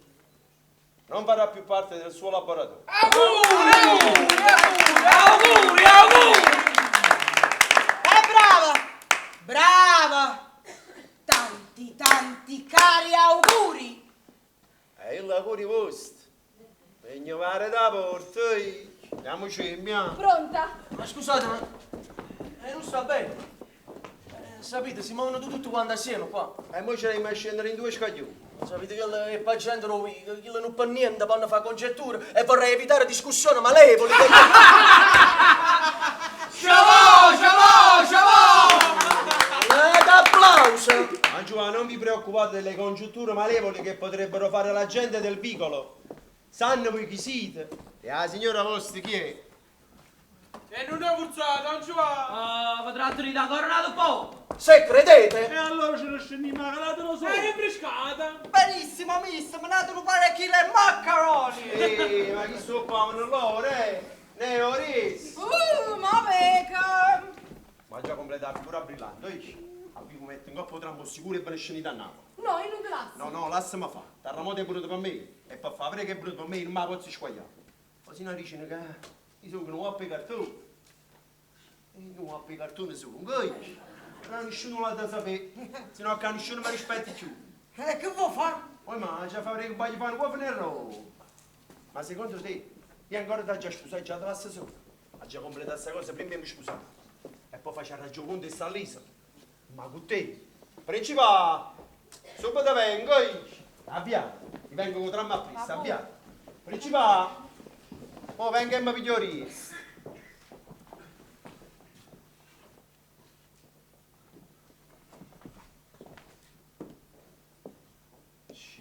non farà più parte del suo laboratorio. Auguri! Brava! Tanti cari auguri! E il auguri vostro. Per ignorare da porta, andiamoci, mia. Pronta? Ma scusate, ma... non sta bene. Sapete, si muovono tutti quanti assieme qua. E mo ce ne a scendere in 2 scaglioni. Sapete che il paziente non fa niente, vanno a fare congetture e vorrei evitare discussioni malevoli. Applauso! Angela, non vi preoccupate delle congiunture malevole che potrebbero fare la gente del vicolo. Sanno voi chi siete? E la signora vostra chi è? E non è forzato, non ci va. Vi tratto di da cornato un po'. Se credete. E allora ce ne scendiamo, ma che lo so. È rinfrescata. Benissimo, mister, mi date un parecchio di maccheroni! Ma chi sto qua loro, Ne Oris! Ma beca! Ma già completato, pure a brillante, a cui metto in coppa trampo sicuro e per sceni dannato. No, io non te lascio. No, lasciami fare. Terremoto è brutto per me. E per fare che è brutto per me, non me la posso squagliare. Così non dicono che io sono un uopo di cartone. Non ho i cartoni su, non nessuno l'ha da sapere, se no che nessuno mi rispetti più. E che vuoi fare? Poi ma già fare che voglio fare un uovo nero. Ma secondo te, io ancora da già scusato, già da passa sopra. Ha già completato questa cosa, prima mi scusato. E poi faccio ragione con te sta all'isola. Ma con te, principale, subito vengo, abbiate, ti vengo con tramma a pressa, abbiate. Principale, mo vengo e mi piglio ris.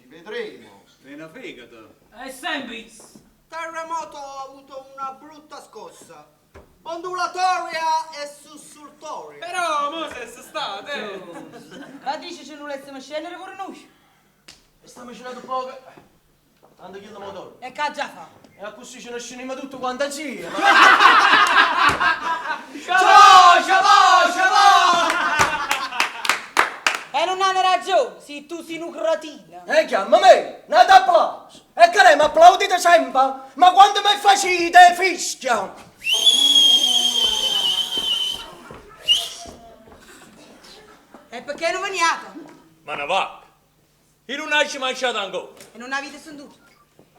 Vedremo. È una fegato. È sembis. Terremoto ha avuto una brutta scossa. Ondulatoria e sussultoria. Però, mo se state. Ma dici ce non volessimo scendere pure noi? E stiamo scendendo poco. Tanto chiudo il motore. E che già fa? E a così ce ne scendiamo tutto quanto assieme. E non hanno ragione, se tu sei un cretino. E chiama me, nada applauso. E che mi applaudite sempre, ma quando mi facete fischia. E perché non veniate? Ma ne va. Io non hai mangiato ancora. E non avete sentito?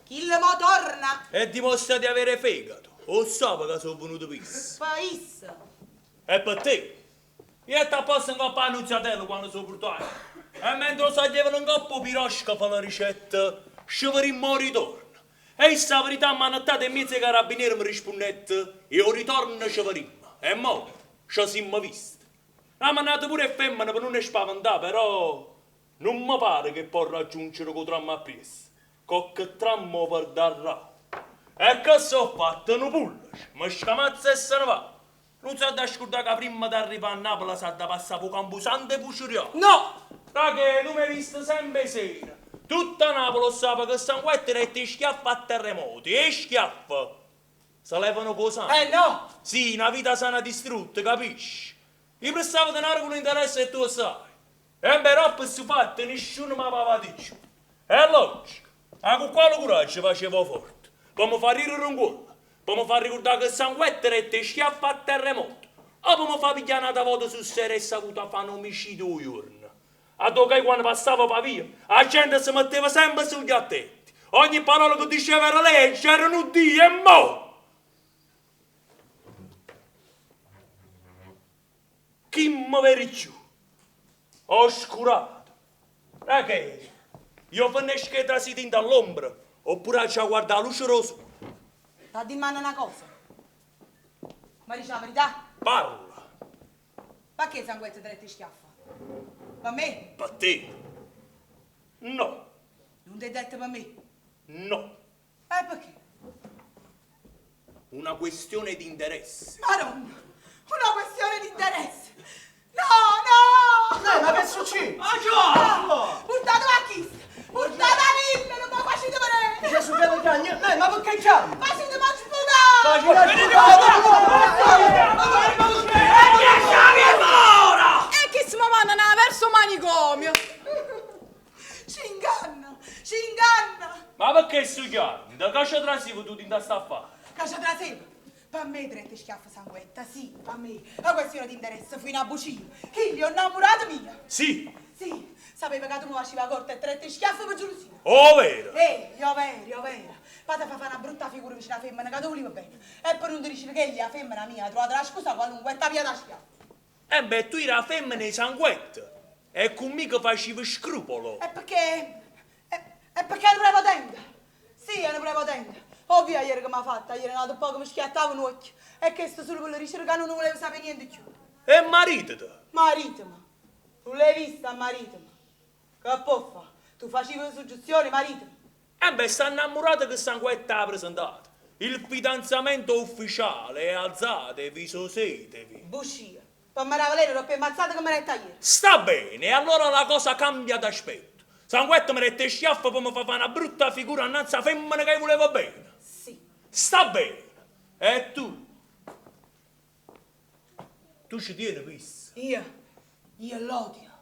Chi mo torna? E dimostra di avere fegato. O sape che sono venuto pis. País. E per te? Io ti apposta in coppa annunziatello quando sono portato. E mentre lo saglievano in coppa pirosca fa la ricetta, scivarimmo al ritorno. E sta verità mi hanno dato in mezzo ai carabinieri mi rispondette e io ritorno scivarimmo. E mo, ci siamo visti. Ha mandato pure femmina per non ne spaventare, però non mi pare che può raggiungere con trammo a pies. Con che trammo per darà. E che so fatto? Non pulleci, mi scamazza e se ne va. Non sa da scordare che prima di arrivare a Napoli sa da passare per Campusante e Pucciuriò. No! Perché tu mi hai visto sempre sera. Tutta Napoli sa che Sanguetta rette schiaffa a terremoti. E schiaffa si levano cosa? No! Sì, una vita sana distrutta, capisci? Io prestavo denaro con interesse e tu lo sai. E però per si fatto nessuno mi aveva detto. È logico. Ma con quale coraggio facevo forte? Per mi far ridere un gol. Per mi far ricordare che Sanguetta rette schiaffa a terremoto. O per mi far pigliare una volta su seria e saputo a fare un omicidio un giorno. A toccare quando passavo per via, la gente si metteva sempre sugli attenti. Ogni parola che diceva era legge, era un Dio e mo! Chi mi vede giù? Oscurato. Perché? Io finisco che trasiti dall'ombra, oppure ci guarda la luce rosa. Sta di mano una cosa. Ma dici la verità? Parla. Perché Sanguetta ti rette schiaffa? Per me? Per te? No. Non ti hai detto per me? No. Perché? Una questione di interesse. Madonna! Una questione di interesse! No, no! Ma che succede? Ah, già! Portate a chi? Portate a Lille! Non mi facete vedere! Gesù che lo cagni? Ma perché chiami? Facete ma sputare! E che si mandano verso manicomio! Ci inganna! Ci inganna! Ma perché sto chiaro? Da caccia trasivo tu ti sta a fare? Caccia tra sé! Per me trette schiaffo Sanguetta, sì, per me. La questione di interesse fino a bucino. Che gli ho innamorato mia! Sì. Sì, sapeva che tu mi facevi corta e trette schiaffo per gelosia. Oh, vero? Io vero. Fate fa fare una brutta figura vicino alla femmina che tu voleva bene. E per non dire che gli la femmina mia ha trovato la scusa qualunque e t'ha via da schiaffo. Beh, tu eri la femmina di Sanguetta. E con me che facevi scrupolo. E perché? E perché ero prepotente? Sì, ero prepotente. Ovvio ieri che mi ha fatta, ieri è nato un po' che mi schiattava un occhio. E che sto solo per le ricerca non volevo sapere niente più. E maritati? Maritimi. Tu l'hai vista, maritimi. Che può fare? Tu facevi le suggestioni, maritimi. Beh, sta innamorato che Sanguetta ha presentato. Il fidanzamento ufficiale è alzatevi, sosetevi. Bucia. Per me la valere l'ho più ammazzata che me l'hai tagliata. Sta bene, allora la cosa cambia d'aspetto. Sanguetta mi rette schiaffo per mi fare una brutta figura annanzi a femmina che voleva bene. Sì. Sta bene. E tu? Tu ci tieni, pis? Io l'odio.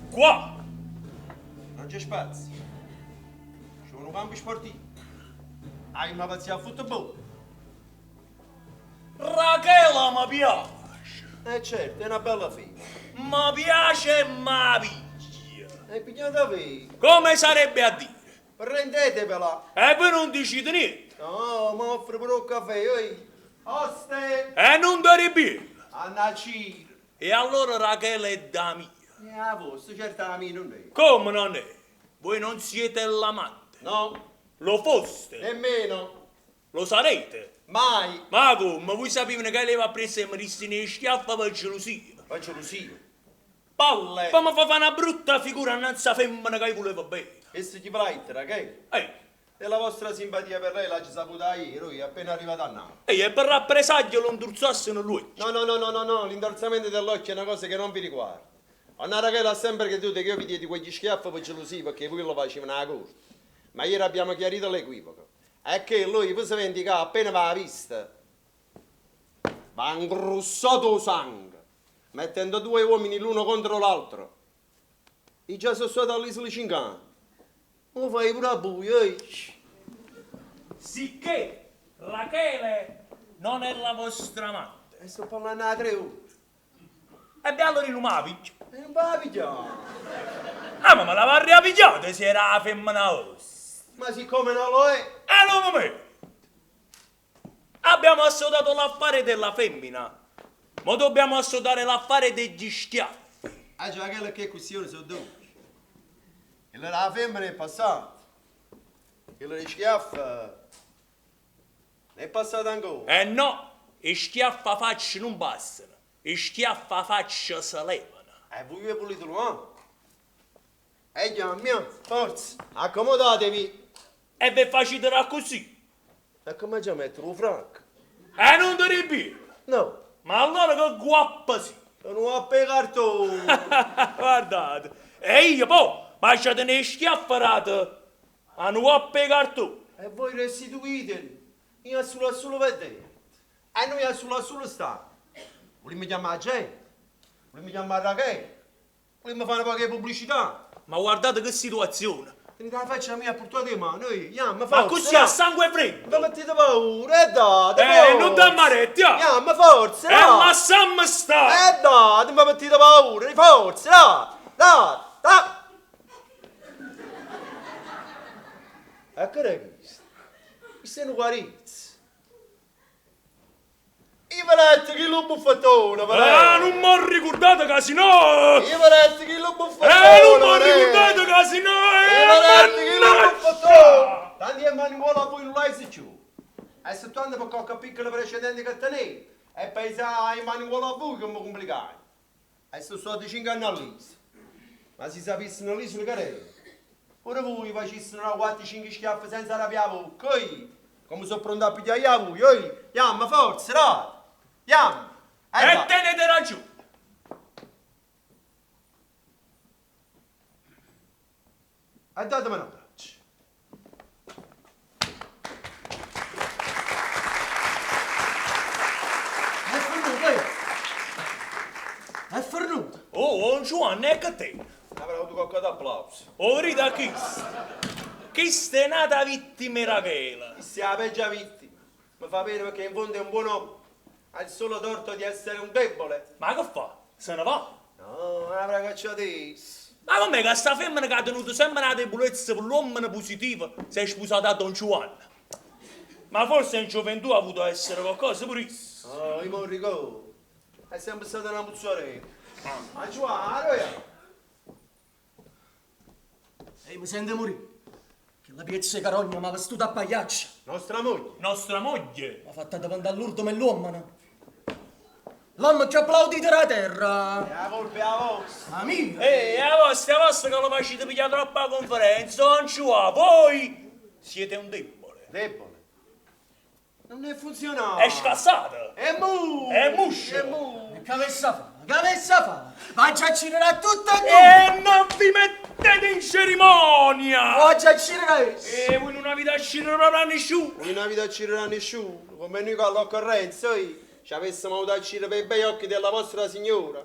Qua! Non c'è spazio. C'è un campo sportivo. Hai una pazzia a football. Rachela mi piace. Certo, è una bella figlia. Mi piace e mi piglia. E pigliata voi. Come sarebbe a dire? Prendetevela. E voi non decide niente. No, mi offre pure un caffè, oi. Oste. E non ti ripiega. Annacir. E allora Rachela è da mia. A posto, certo la mia non è. Come non è? Voi non siete l'amante. No. Lo foste. Nemmeno. Lo sarete. Mai. Ma come? Voi sapevano che lei va preso e mi disse ne schiaffa per gelosia. Per gelosia? Palle. Ma mi fa fare una brutta figura annanzi a femmina che voleva bene. E se ti plaitera, che? E la vostra simpatia per lei l'ha già saputa ieri, lui è appena arrivato a Napoli. E per rappresaglia lo indurzassero lui. No, l'indorsamento dell'occhio è una cosa che non vi riguarda. Una Rachela ha sempre creduto che io vi diedi quegli schiaffi per gelosia perché voi lo facevano a corte. Ma ieri abbiamo chiarito l'equivoco. È che lui poi si vendicava appena va vista. va ingrussato sangue, mettendo 2 uomini l'uno contro l'altro. E già sono stato all'isola Cincana. Lo fai pure a buio, Sicché Rachele non è la vostra amante. E sto parlando a 3 ore. E beh, allora non me la piglio. E non va a pigliare. Ah, ma me la va ripigliata se era la femmina vostra. Ma siccome non lo è... Non me. Abbiamo assodato l'affare della femmina, ma dobbiamo assodare l'affare degli schiaffi. Ah già, che questione sono due. Quella della femmina è passata. Quella di schiaffa è passata ancora. No, i schiaffa faccia non passano, i schiaffa faccia si levano. E voi vi volete lo mia, forza, accomodatevi. E vi facete così. E come già mettere un franco? Non ti ripieno. No. Ma allora che guappa sì. Sono a cartone. Guardate. E io poi, lasciate nei schiafferate a nuove cartone. E voi restituiteli. Io solo vedete. E noi solo sta. Vogliamo chiamare la gente? Vogliamo chiamare Rachele? Vogliamo fare una poca pubblicità? Ma guardate che situazione. Tenete la faccia mia portata in mano, ma così a sangue freddo. Non mettete paura, date forza. Non da maretti, ma forza, dai. lasciamo stare. Date, ma mettete paura, forza, dai. Ecco questo. Questo è un guarizzo. Io vedete che lo buffatone, non mi ho ricordato che se no... Io vedete che lo buffatone, non mi ho ricordato che se no... Io vedete che lo buffatone. Tanti a Manuela poi non l'hai più. E se tu andi per qualche piccola precedente che tenevi, e pensa a Manuela voi che mi complicai. E sono stati 5 anni all'isola. Ma si sapessero all'isola che era. Ora voi facessero una 4-5 schiaffi senza arrabbiare voi. Come sono pronto a pigliare a voi, Yamma, forza, dai. Yamma. E tenete ragione. E datemi un abbraccio. È fornuto. Oh, Giovanni, è che te. Avrei avuto qualche applauso. Oh, rida chi? Chi è nata vittima Rachele? Chi è la peggio vittima? Mi fa bene perché in fondo è un buon uomo. Ha il solo torto di essere un debole. Ma che fa? Se ne va? No, non avrà cacciatissimo. Ma com'è che sta femmina che ha tenuto sempre una debolezza per l'uomo positivo si è sposata a Don Giovanni? Ma forse in gioventù ha avuto essere qualcosa pure isso. Oh, io mi ricordo. È sempre stata una puzzoletta. Ma Giovanni, Ehi, mi sente morire? Che la piezza carogna mi ha vestuto a pagliaccia. Nostra moglie. Nostra moglie? Mi ha fatta davanti all'urto e l'uomo, no? L'uomo ci ha applaudito da terra. E la colpa è la vostra. La mia? È la vostra che lo facete pigliare troppo a conferenza, non ci va. Voi siete un debole. Debole? Non è funzionato. È scassato. È muscio. È muscio. È muscio. Che avessa fa? Che avessa fa? Vai a girare tutto a tu. E non vi mettete in cerimonia. Oggi a girare. E voi non avete a girare a nessuno. Voi non avete a girare a nessuno. Come noi con l'occorrenza, ci avessimo avuto a girare per i bei occhi della vostra signora.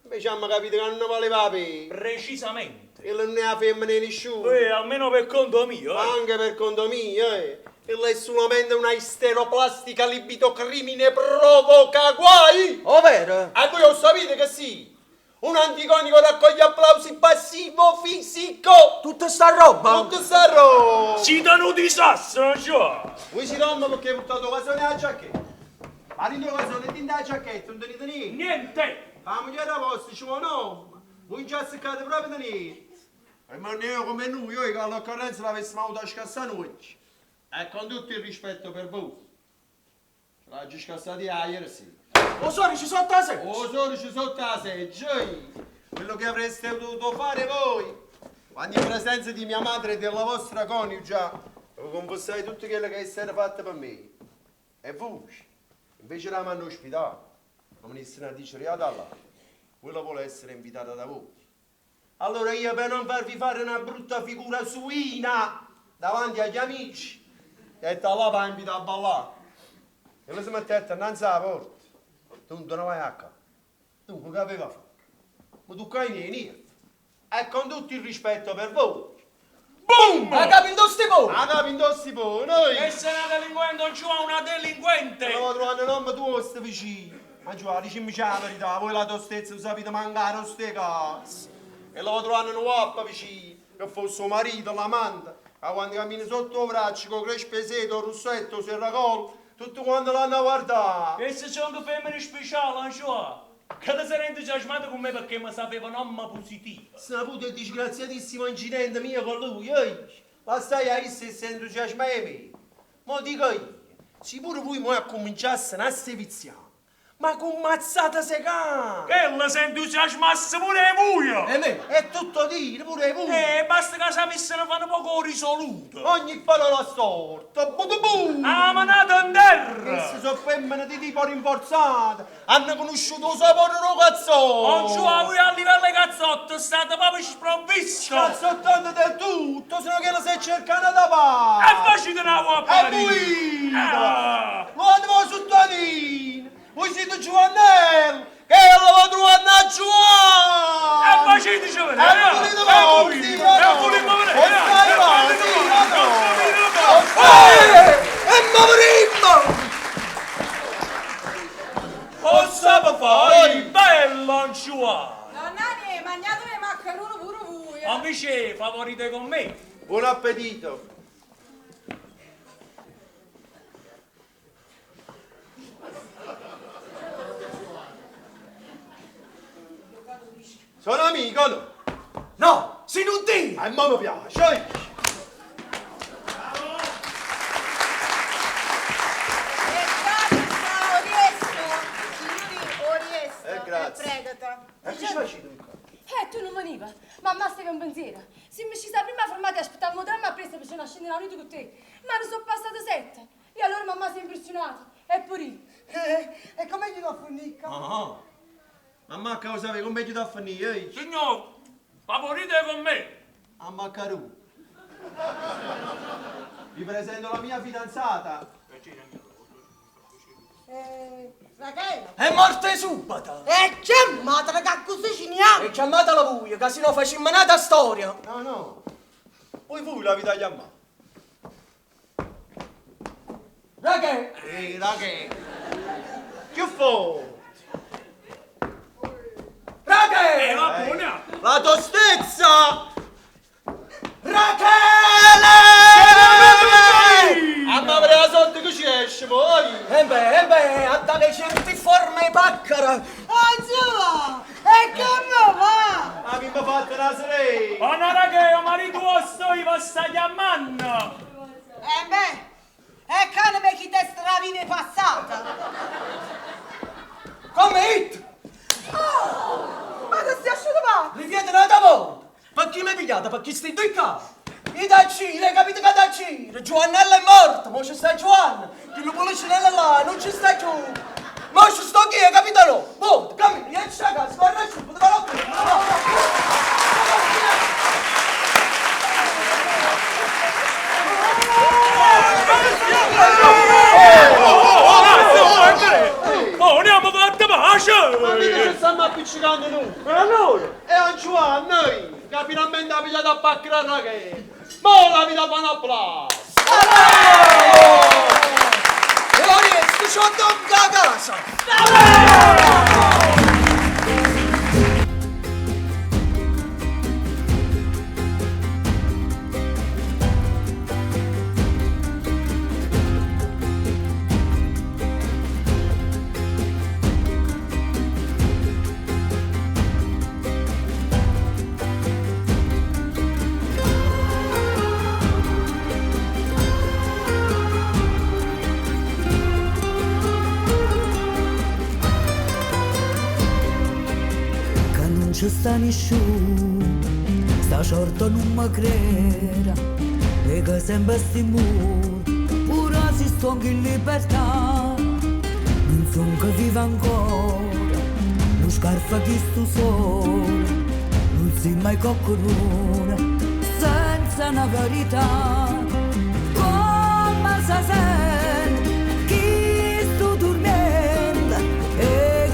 Invece abbiamo capito che non valeva la pena. Precisamente. E non è la femmina di nessuno. Almeno per conto mio. Anche per conto mio, E lei è solamente una isteroplastica libido crimine provoca guai. Ovvero? E voi lo sapete che sì. Un anticonico raccoglie applausi passivo fisico. Tutta sta roba? Tutta sta roba. Ci danno un disastro, cioè. Voi ci danno perché hai portato occasione alla giacchetta. Ma di occasione ti dai la giacchetta, non tenete niente. Niente. La moglie da vostra ci vuole no. Voi già seccate proprio di niente. E ma io come noi, che all'occorrenza l'avessimo avuto a scassare noi. E con tutto il rispetto per voi. Ce l'ha già scassati ieri sera. Osorici sotto la seggiola. Osorici sotto la seggiola. Quello che avreste dovuto fare voi, quando in presenza di mia madre e della vostra coniuge, confessate tutto quello che siete fatto per me. E voi, invece la hanno ospitato, non mi iniziano a dire da là, quello vuole essere invitata da voi. Allora io per non farvi fare una brutta figura suina davanti agli amici, e da là va invitare a ballare. E lo si mettete innanzi alla porta. tu non vai a casa. Dunque, che aveva fatto? Ma tu che niente. E con tutto il rispetto per voi. Boom! Ha capito sti po'? Ha capito sti po', noi! E se una delinquente non ci va una delinquente! Non trovare un nome tuo sto vicino. Ma già, dicimi la verità, voi la tostezza lo sapete mancare ste cazzo. E lo trovare un uomo vicino, che fosse suo marito, l'amante. Ma quando cammina sotto il braccio, con crespeseto, russetto, serracolo, tutto quanto l'hanno a guardare. E se c'è un femmine speciale, Angela? Che ti sei entusiasmato con me perché mi sapeva nonna positiva? Se ne avuto il disgraziatissimo incidente mio con lui, la stai a essere entusiasmata a me. Ma dico io, se pure voi mo cominciassero a seviziare, ma con mazzata secca! E la si entusiasmasse pure voi! E me? È tutto dire, pure voi! Basta che sapessero fare poco risoluto! Ogni parola storta, butubu! Ah, manata in terra! Queste sono femmine di tipo rinforzate, hanno conosciuto il sapore del cazzotto! Non ci va, voi a livello cazzotto state proprio sprovvisto! Cazzottando del tutto, se no che la stai cercando da fare! E facete una guappa! E voi! Lo andiamo su Tonino! Voi siete Giovannello! Che lo trovare a Giovanni! E faceteci vedere! E volete voi! E volete vedere! E moriremo! O sape fare! Bella Giovanni! Nonnani, mangiate le maccherone pure voi. Amici, favorite con me! Buon appetito! Sono amico, no? No, si non ti! A me piace! Grazie. Pregata. E che ci faccio tu? Tu non veniva, ma mastica un pensiero. Se mi ci sta prima fermata e aspettavo un dramma appresso per una scendere la notte con te. Ma ne sono passate 7. E allora mamma si è impressionata. E pure io. E come gli do funica? Ah, mamma che cosa avevi, come ti da finire? Signor, favorite con me! A Maccarù. Vi presento la mia fidanzata. Rachele? È morta subata! E chiamatela che così ci niamo! E chiamatela voi, che se no facciamo nata storia! No, no. Poi voi la vita chiamata. Raghe! Raghe. Che fa? Raghe! La buona! La tostezza! Rachele! A me avrei la sorte che ci esce poi! E beh, a dare certi forme paccara! Anzua! E come va? Ma che mi fate la sera? Anna che marito vostro vi sta chiamando! E cane per chi testa la vita passata! Come hit? Ma che stai asciutto? Li viene da volta! Per chi mi pigliate? Per chi stai due casi? I daccire, capite che daccire? Giovannella è morta, mo ci sta Giovanna! Chi lo policinella là, non ci sta più! Mo ci sto qui, capito no? Boh, cammini, esci a casa, guarda giù, poteva la Oh, andiamo fatta pace! Ma mica ci stanno appiccicando noi! E allora? E a Giovanni, noi, che finalmente ha pigliato a pacchera Rachele! Ma la vita fa un applauso! E ora sto a casa! Ci sta nessuno, sta sorta non mi creda, e che sempre sti muri, pure se sto in libertà, non son che vive ancora, non scarfa chi sto solo, non si mai coccorona, senza una verità, come si sente, chi sto dormendo, e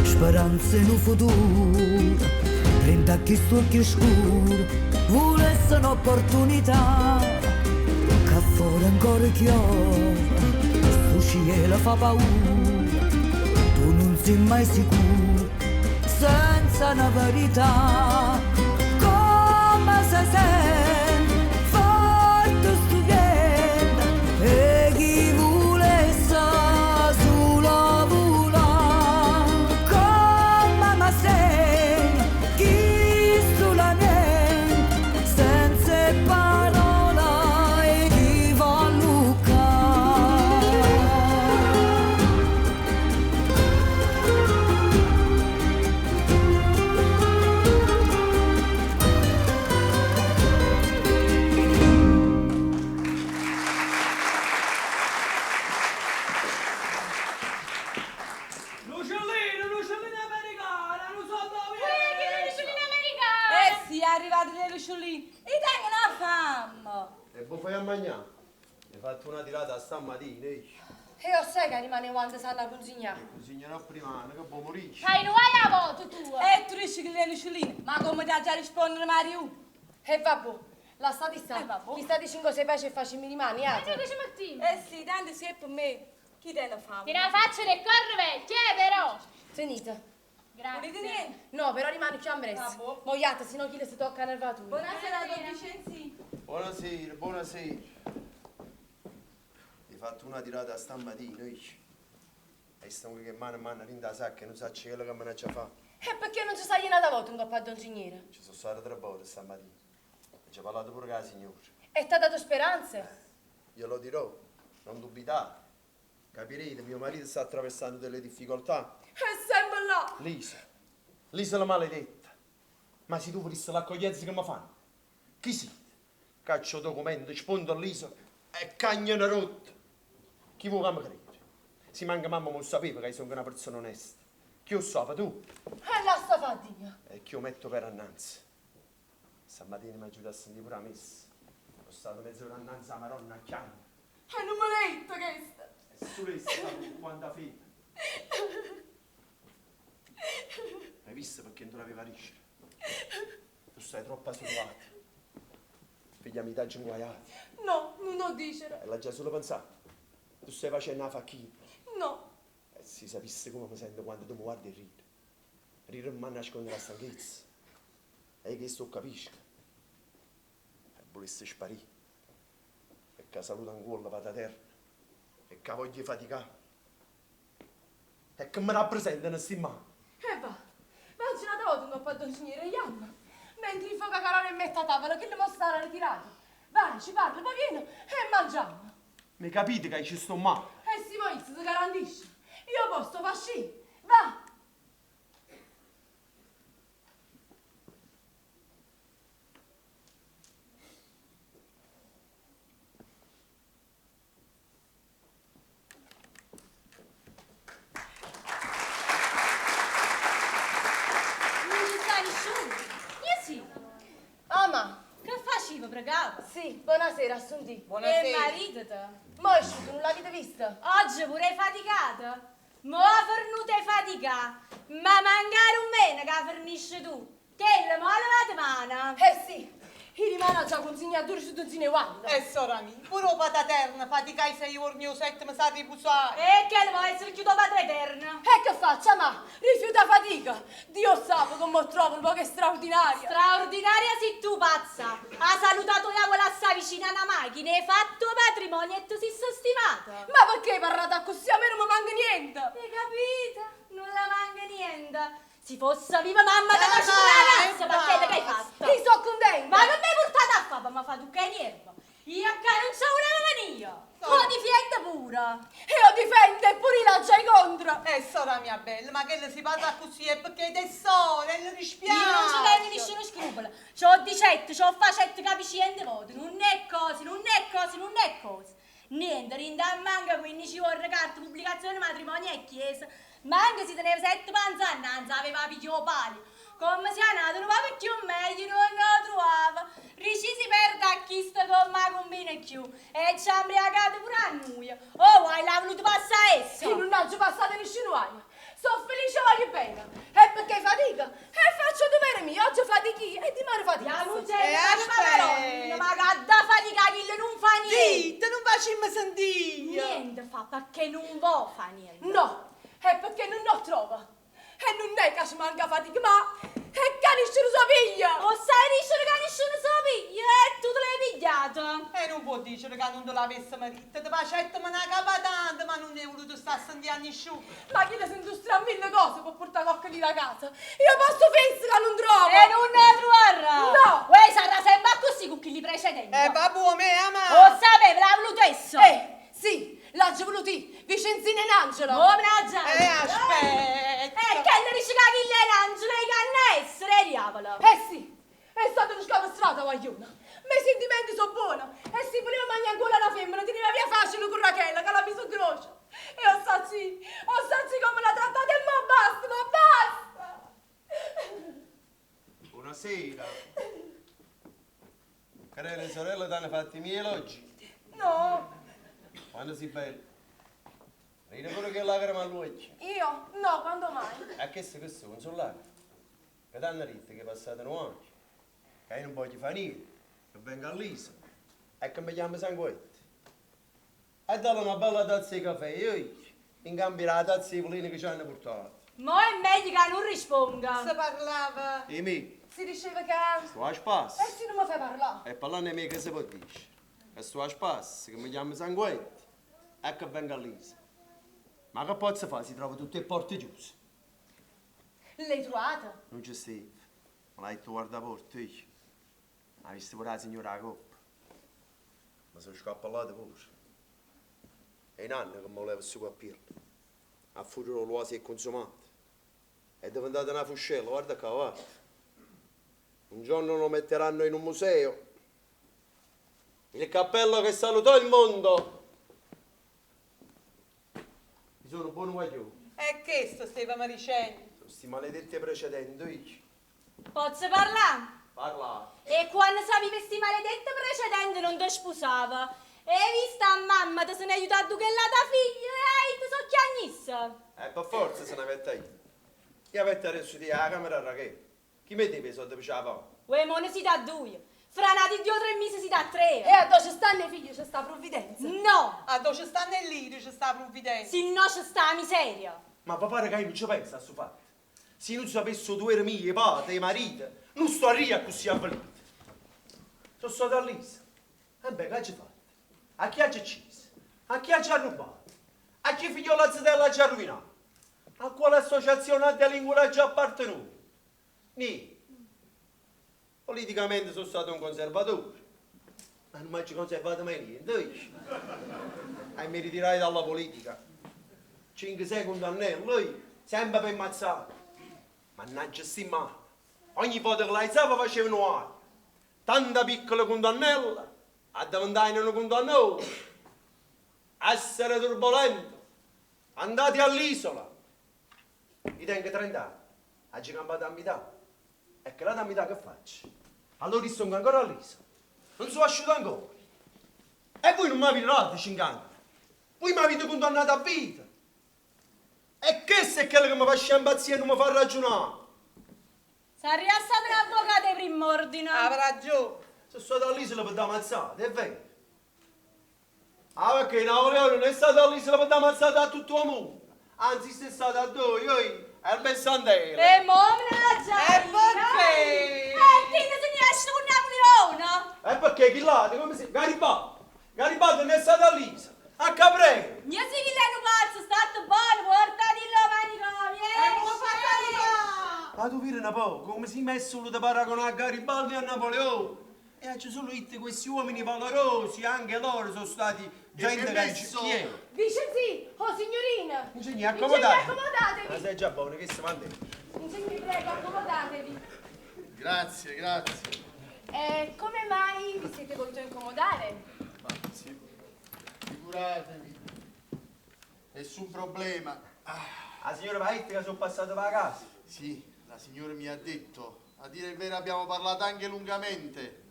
speranze in un futuro, prende a chi sto occhi scuro, volesse un'opportunità, che fuori ancora chiove, sto cielo fa paura, tu non sei mai sicuro, senza una verità, come se sei forte studiando e chi volesse solo vola, come me sei chi sulla niente, senza parola e chi va a Lucellina americana, non so dove Lucellina americana! Sì, è arrivato le lucciolini. E tengono a fame. E voi fai a mangiare? Hai fatto una tirata a stamattina, E io sai che rimane quando sanno a consegnare. Signorò prima, che può morire. Hai non hai la voto tua! E tu dici che le lucciolini. Ma come ti ha già rispondere Mario? E vabbè, la statista. Chi sta dicendo se piace e facciami rimani, Ma che ci mettiamo? sì, tanto se è per me. Chi te la fa? Ti la faccio del corre vecchia, però! Sentite. Grazie. Volete niente? No, però rimane più ambrezzo. Mogliate, sennò chi le si tocca nel vaturo. Buonasera, don Vincenzi. Buonasera, buonasera. Hai fatto una tirata a stamattina, e stiamo che mano a mano rinda sacca e non sa quello che me ne c'ha fa. E perché non ci sai una volta un coppa a don Ciniera? Ci sono state 3 volte stamattina. E ci ha parlato pure con la signora. E ti ha dato speranze? Glielo dirò, non dubitate. Capirete, mio marito sta attraversando delle difficoltà. È sempre là. Lisa la maledetta. Ma se tu volessi l'accoglienza che mi fanno? Chi siete? Caccio documento, spunto all'isola e cagnone rotto. Chi vuole che mi crede? Si manca mamma non sapeva che sono una persona onesta. Chi lo sa, tu? E la sta fatica. E chi lo metto per annanzi? Stamattina mi ha aiutato a sentire pure la messa. Sono stato mezz'ora annanzi alla Maronna a chiamare. E non me l'hai detto questa. E su lei sta quanta fede. Hai visto perché non aveva riscere? Tu stai troppo assolvata. Figlia mi daggi inguaiati. No, non lo dicere. E l'ha già solo pensato. Tu stai facendo una facchina. No. E si sapesse come mi sento quando tu mi guardi e ridi. Ridi non mi nasconde la stanchezza. E che sto capisco. E volesse sparire. E che la salute ancora va da terra. E che voglio faticare. E che mi rappresentano sti mani. E va. Ma oggi una volta un coppa a don Ciniera e Ianna. Mentre il foca carone e mette a tavola che le mostrare ritirate. Vai, ci parla, poi vieni e mangiamo. Mi capite che ci sto male? E si Maurizio ti garantisce. Io posso far sci. Va. Mamma, Che facevo, pregavo? sì, buonasera, Assunti. E marito te? Mo è uscito, non l'avete vista? Oggi pure faticata? Mo' fornuta e fatica. Ma mancare un bene che fornisce tu. Che le mo' levate mano? Sì, i rimane già consegnato 12 dozzine Wanda. Sora mia, pure o pataterna, faticai 6 giorni o 7 mi sa ripusare. E che le mo' essere chiuso padre eterno? E che faccia, ma? Rifiuta fatica. Dio sa come trovo un po' che straordinaria. Straordinaria sei tu, pazza. Ha salutato la quella sta vicino alla macchina e fatto patrimonio e tu sei sostimata. Ma perché parlate così? A me non mi manca niente. Hai capito? Non la manca niente. Si fosse viva mamma che faccio la razza, perché che hai fatto? Io sono contenta. Ma non mi hai portato a fare, ma fa tu che nervo. Io che non so una mania. Lo difende pure. Io difendo e pure la c'hai contro. Sora mia bella, ma che le si parla così è perché tesoro, e le rispiace. Io non ci tengo nessuno scrupolo. C'ho dicetto, c'ho facetto capisci niente voto. Non è così, non è così, non è così. Niente, rinda manca 15 ore carta, pubblicazione, matrimonio e chiesa. Ma anche se teneva 7 panze annanzi, aveva pigliato pali. Come sia nato, non va più meglio, non lo trovava. Ricisi perde a chi sta con me combina più. E ci ha imbriacato pure a noi. Oh, hai la voluto passare essa? Io non ho passato nessuno aia. Sto voglio bene. E perché fatica? E faccio dovere mio, oggi fatichi e domani fatica. La luce, ma che da fatica chi non fa niente. Zitta, non facciamo sentire. Niente fa perché non vuoi fa niente. No, è perché non lo trovo. E non è che ci manca fatica, ma è che nessuno sa piglia. O sai dicere che nessuno sa piglia e tu te l'hai pigliato. E non può dire che non te l'avesse marito. Ti facette una capatante, ma non è voluto stare a sentire a nessuno. Ma chi le si industria a mille cose per portare cocca di da casa? Io posso fare che non trovo. E non ne trovare. No. Uè, sarà sempre così con chi li precedenti. Babbo, me ama. O sapevi, l'ha voluto esso. Sì, l'ha voluto Vicenzina in Angelo. Oh, mannaggia. Aspetta. Che ne dice che chi è l'angelo e che ne essere, diavolo. Sì, è stato uno scapestrato, guagliona. Ma i sentimenti sono buoni. E se voleva mangiare ancora la femmina, teneva via facile con Rachele, che l'ha messo croce. E ho sazi come l'ha trattata e ma basta. Buonasera. Carelle sorelle ti hanno fatto i miei elogi. No, Quando si bella. Ride pure che lacrima all'occhio. io? No, quando mai? A che se questo non sono lacrime. Che t'hanno detto che passate un anno. Che io non voglio fare niente. Che venga all'Isa. E che mi chiama Sanguetti. E dalle una bella tazza di caffè. Io in cambio la tazza di polline che ci hanno portato. Mo è meglio che non risponda. Si parlava. E mi, Si diceva che... sto a spasso. E se non mi fai parlare? E parlando a me che si può dire? Che sto a spasso, che mi chiama Sanguetti. E che venga all'Isa. Ma che posso fare? Si trova tutte le porte chiuse. L'hai trovata? Non c'è Steve. Ma l'hai detto guarda la porta io. Ma visto pure la signora la coppa. Ma sono scappato pure. È un anno che mi voleva su a pirla. A furio l'uovo si è consumato. È diventata una fuscella, guarda qua, guarda. Un giorno lo metteranno in un museo. Il cappello che salutò il mondo. Io sono un buon guaglione. E che sto stavamo dicendo? Sono sti maledetti precedenti, io. Posso parlare? Parla. E quando sapevi questi maledetti precedenti non ti sposava. E vista a mamma ti se ne aiutato che la tua figlia e ti so chiagnissa. Per forza se ne avete io. Io avete adesso di la camera ragazzi. Chi metteva i soldi per la fame? Uè, mo ne si dà due. Fra nati 2 o 3 mesi si dà 3. E a dove stanno i figli c'è sta provvidenza? No! A dove stanno i liri c'è sta provvidenza? Se no c'è sta miseria. Ma papà ragazzi non ci pensa a sto fatto. Se non sapessi due mie, padre e marito, non sto a ria così avvelito. Sono stato a Lisa. E beh, che ha fatto? A chi ha ucciso? A chi ha rubato? A chi figlio la zitella ha rovinato? A quale associazione a delinquere ha già appartenuto? Niente. Politicamente sono stato un conservatore. Ma non mi ci conservato mai niente. E mi ritirai dalla politica. 5-6 condannello, io, sempre per ammazzare. Mannaggia sti mani. Ogni volta che la alzava facevano aria. Tanta piccola condannella, a diventare una condannella. Essere turbolento. Andate all'isola. Io tengo 30 anni. Oggi cambiato a metà. E che la da metà che faccio? Allora io sono ancora all'isola. Non sono asciutto ancora. E voi non mi avete dato 5 anni. Voi mi avete condannato a vita. E che se è quello che mi fa impazzire e non mi fa ragionare? Sei riassato l'avvocato di prim'ordine. Avrà ragione. Sono stato all'isola per ammazzare, è vero. Ah, perché Napoleone non è stato all'isola per ammazzare a tutto il mondo. Anzi, sei stato a due, io e il Bessandele. E mo mannaggia! E perché? Quindi se ne esce con Napoleone? E perché chi là? Come si... Garibaldi. Garibaldi non è stato all'isola. A Caprera. Io sì che l'hanno pazzo, state buono, portati il manicomio, Ma tu vedi un po', come si è messo da paragonare a Garibaldi e a Napoleone? E ci sono tutti questi uomini valorosi, anche loro sono stati gente che ci Dice sì, oh signorina. Insegni, accomodatevi. Accomodatevi. Ma sei già buono, che si manda? Insegni, prego, accomodatevi. Grazie, grazie. Come mai vi siete voluto incomodare? Ma sì, figuratevi. Nessun problema. La signora Paetti che sono passato per la casa. Sì, la signora mi ha detto. A dire il vero abbiamo parlato anche lungamente.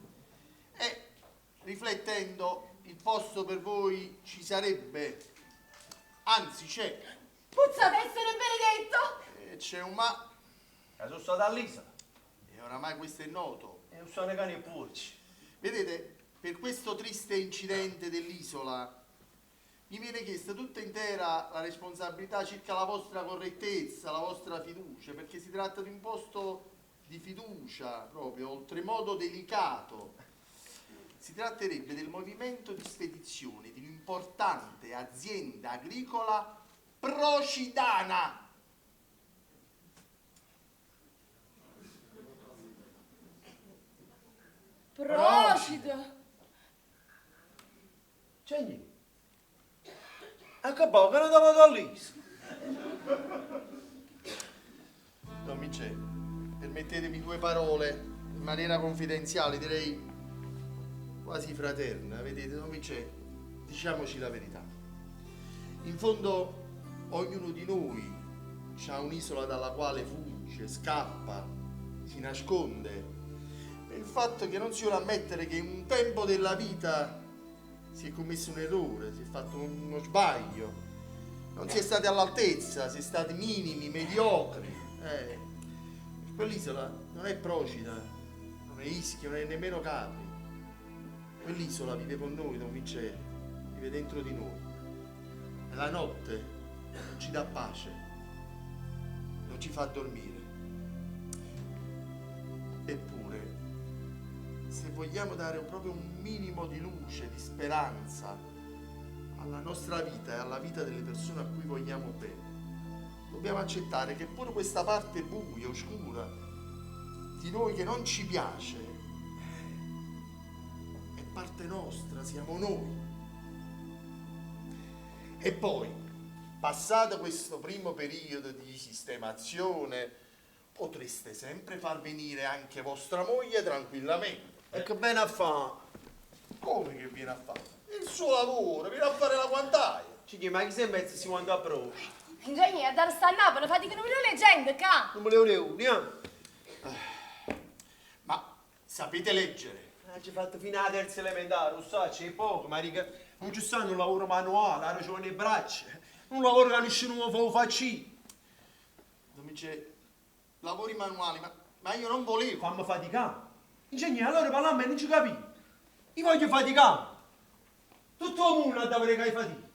E riflettendo, il posto per voi ci sarebbe. Anzi, c'è. Puzza d'essere benedetto! c'è un ma. Sono stato all'isola. E oramai questo è noto. E non sono cani e porci. Vedete, per questo triste incidente dell'isola mi viene chiesta tutta intera la responsabilità circa la vostra correttezza, la vostra fiducia, perché si tratta di un posto di fiducia proprio, oltremodo delicato. Si tratterebbe del movimento di spedizione di un'importante azienda agricola procidana. Procida. C'è anche poco non vado all'isola. Don Michele, permettetemi 2 parole in maniera confidenziale, direi quasi fraterna. Vedete, Don Michele, diciamoci la verità. In fondo, ognuno di noi ha un'isola dalla quale fugge, scappa, si nasconde. Per il fatto che non si vuole ammettere che in un tempo della vita si è commesso un errore, si è fatto uno sbaglio, non si è stati all'altezza, si è stati minimi, mediocri. Quell'isola non è Procida, non è Ischia, non è nemmeno Capri. Quell'isola vive con noi, Don Michele, vive dentro di noi. E la notte non ci dà pace, non ci fa dormire. Eppure, se vogliamo dare proprio un minimo di luce, di speranza alla nostra vita e alla vita delle persone a cui vogliamo bene, dobbiamo accettare che pure questa parte buia, oscura, di noi che non ci piace, è parte nostra, siamo noi. E poi, passato questo primo periodo di sistemazione, potreste sempre far venire anche vostra moglie tranquillamente. E che bene a fare? Come che viene a fare? Il suo lavoro, viene a fare la guantaia. Ma chi sei mezzo si manda a Procida? Ingegnere, da sta a Napoli, fate che non mi lo leggendo, ca? Non me le unioni, Ma sapete leggere? Ci fatto fino alla terza elementare, lo so, c'è poco, ma riga, non ci stanno un lavoro manuale, ha ragione le braccia, un lavoro che nessuno lo faccia. Don Michele, lavori manuali, ma io non volevo. Fammi faticare. Ingegnere, allora parla a me, non ci capisco. Io voglio faticare. Tutto il mondo ha da avere che fatica.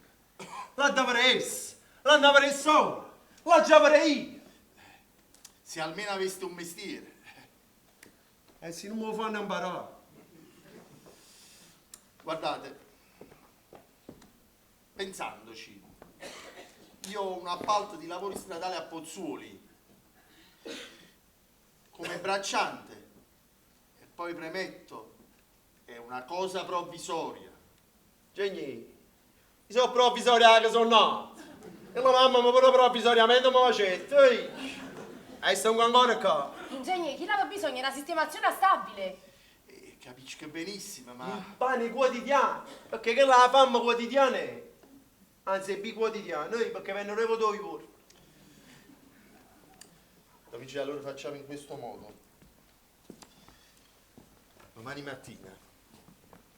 L'ha da avere essa, l'ha da avere solo, l'ha già avere io. Se almeno aveste un mestiere. Se non me lo fanno imparare. Guardate, pensandoci, io ho un appalto di lavori stradali a Pozzuoli come bracciante e poi premetto, è una cosa provvisoria. Ingegnere, io sono provvisoria che sono nato. E la mamma mi pure provvisoriamente mi accetta. E sto ancora qua. Ingegnere, chi aveva bisogno di una sistemazione stabile? Capisco benissimo, ma... Il pane quotidiano, perché che la fame quotidiana è. Anzi, è biquotidiana, noi perché vengono i pure. Amici, allora facciamo in questo modo. Domani mattina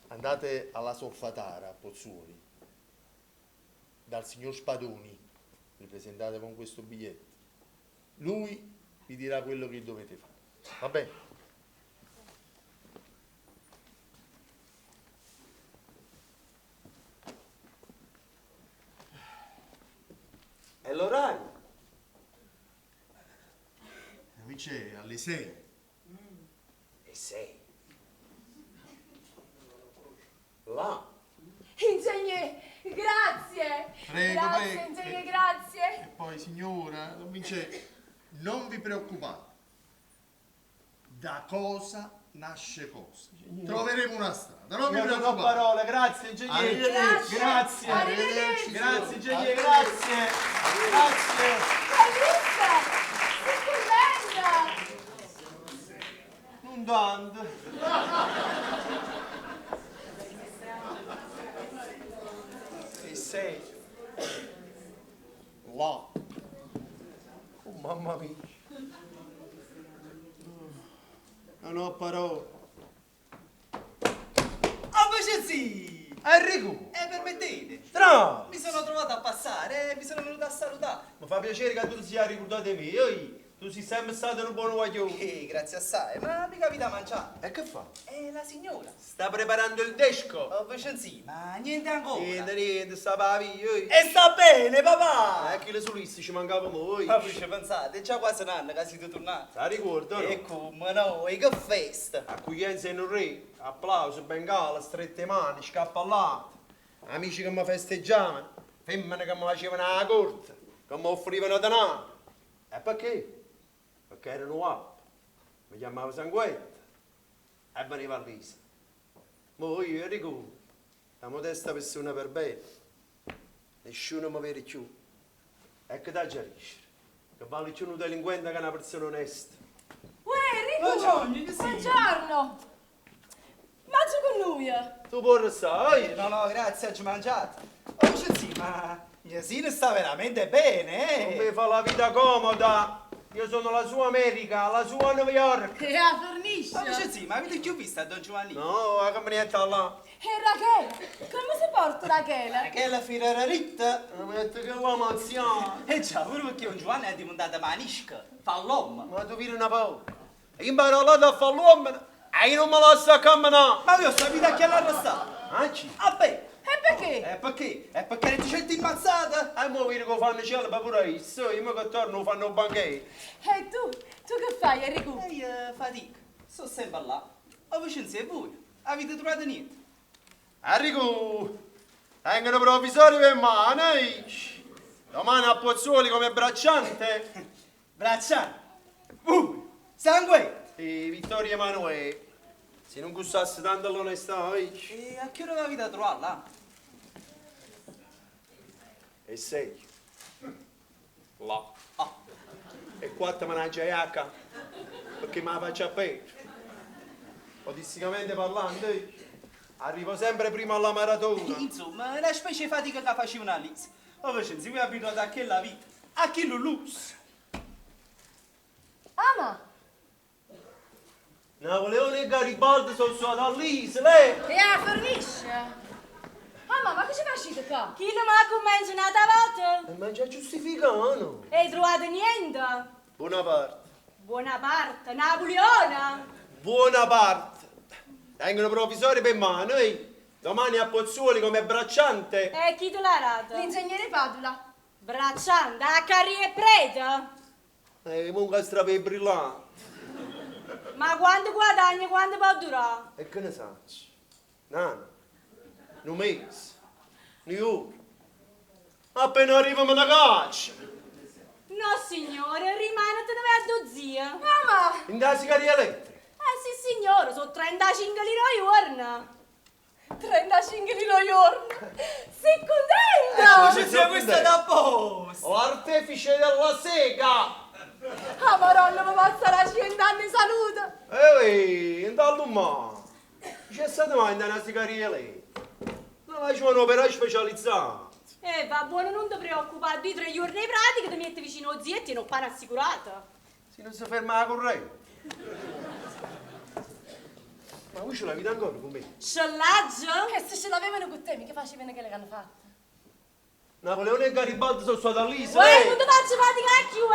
andate alla Solfatara a Pozzuoli dal signor Spadoni, vi presentate con questo biglietto. Lui vi dirà quello che dovete fare. Va bene? E l'orario? Amici, alle 6. E 6? Là? Ingegnere, grazie! Prego, grazie, prego. Ingegnere, grazie! E poi, signora, non vi preoccupate. Da cosa nasce cosa. Troveremo una strada, non vi Io non ho preoccupate. parole, grazie ingegnere. Arrivederci. Grazie. Arrivederci. Grazie ingegnere, grazie. Grazie. Bellissima! Stupenda! Non tanto. E 6. Là. Oh mamma mia. Non ho parole. Ah, invece sì! Enrico! Permettete? No! Mi sono trovato a passare e mi sono venuto a salutare. Mi fa piacere che tu ti sia ricordato di me. Oi, tu sei sempre stato un buon guaglione. Grazie assai, ma mi capita a mangiare. E che fa? La signora. Sta preparando il desco. Oh, sì, ma niente ancora. Niente, sta per la via. E sta bene, papà! Che le solisti ci mancava noi. Ma ci pensate, è già quasi un anno che siete tornati. La ricordo, no? E come no, e che festa! Accoglienza in un re, applauso, bengala, strette mani, scappellate. Amici che mi festeggiavano, femmine che mi facevano la corte, che mi offrivano denaro. E perché? Perché erano guapi. Mi chiamavo Sanguetta e veniva a Lisa. Ma io, Enrico, la modesta persona per bene, nessuno mi vede più. E che da chiarisce? Che vale più un delinquente che una persona onesta. Enrico! Buongiorno! Mangia con noi! Tu puoi restare? No, grazie, ci mangiate. Oh, sì, ma Yasina sta veramente bene, Non mi fa la vita comoda. Io sono la sua America, la sua New York. E a fornisce! Ma sì, ma avete più visto a Don Giovanni? No, la camminetta là. E Rachele? Come si porta Rachele? Che è la firera ritta. Mi mette che l'uomo anziano. Già, pure perché Don Giovanni è diventato manisca, fa l'uomo. Ma tu vieni una paura. Imparo là a fare l'uomo e io non me la sto a camminare. Ma io ho sapito a chi l'ha arrestato. Anci. Ah beh. E perché? Perché? È perché ti senti immazzata? E mo vedi che fanno celba pure io. Io che torno fanno un banchetto. E tu? Tu che fai, Enrico? Io fatica. Sto sempre là. Ho vicino e voi. Avete trovato niente? Enrico, tengono provvisori per mano. Domani a Pozzuoli come bracciante. Bracciante? Sangue! E Vittorio Emanuele. Se non gustasse tanto l'onestà, E a che ora avete trovarla? E sei. Là. E qua ti mangia H. Perché me la faccio a pe. Odisticamente parlando, arrivo sempre prima alla maratona. Insomma, la specie fatica che facevano a Lisa. O invece si vuoi abituato a quella vita, a che lulus. Ama! Napoleone e Garibaldi sono stati all'Isa, lei? E a fornisce! Ma che ci facete qua? Chi non ha commento un'altra volta? E ma già giustificano. Hai trovato niente? Buona parte. Buona parte, Napoleone! Buona parte. Tengono provvisori per mano, Domani a Pozzuoli come bracciante. E chi te l'ha dato? L'ingegnere Padula. Bracciante, a carriera preta? Comunque strape brillante. Ma quanto guadagni, quanto può durare? E che ne sacci? Nano. Un mese. Un ora. Appena arriviamo una caccia. No signore, rimanete dove zia. Ama! In da sigaria elettrica. Sì signore, sono 35 lire al giorno. 35 lire al giorno! Sei contenta! Ci siamo questa da posto! L'artefice della sega! Ah, Maronna, mi passerà 100 anni di salute! Indall'umma! C'è stato mai una sigaria elettrica? Ma facciamo un'opera specializzata. Va buono, non ti preoccupare, 2-3 giorni di pratica ti metti vicino a zietti e non pane assicurata. Se non si ferma la corrente. Ma voi ce l'avete ancora con me? Scellaggio? E se ce l'avevano con te, mica facevano che le hanno fatte? Napoleone e Garibaldi sono stati all'Isa. Non ti faccio fatica più,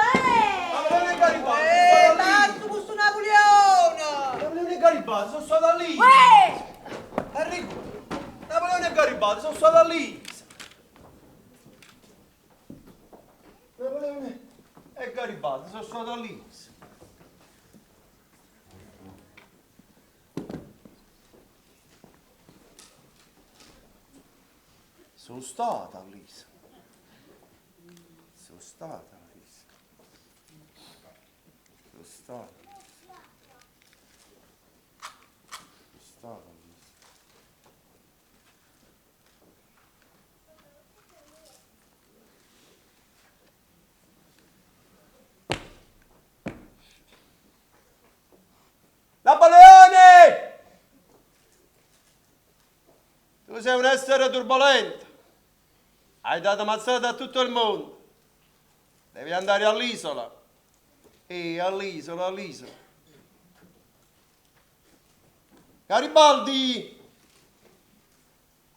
Napoleone e Garibaldi sono stati all'Isa. Tanto questo Napoleone! Napoleone e Garibaldi sono stati all'Isa. Enrico, Napoleone e Garibaldi sono stati all'Isa. Napoleone e Garibaldi sono stati all'Isa. Sono stata all'Isa. Sono stata all'Isa. Sono stata. Sono stata all'Isa. Napoleone! Tu sei un essere turbolento. Hai dato mazzate a tutto il mondo. Devi andare all'isola. All'isola, all'isola. Garibaldi!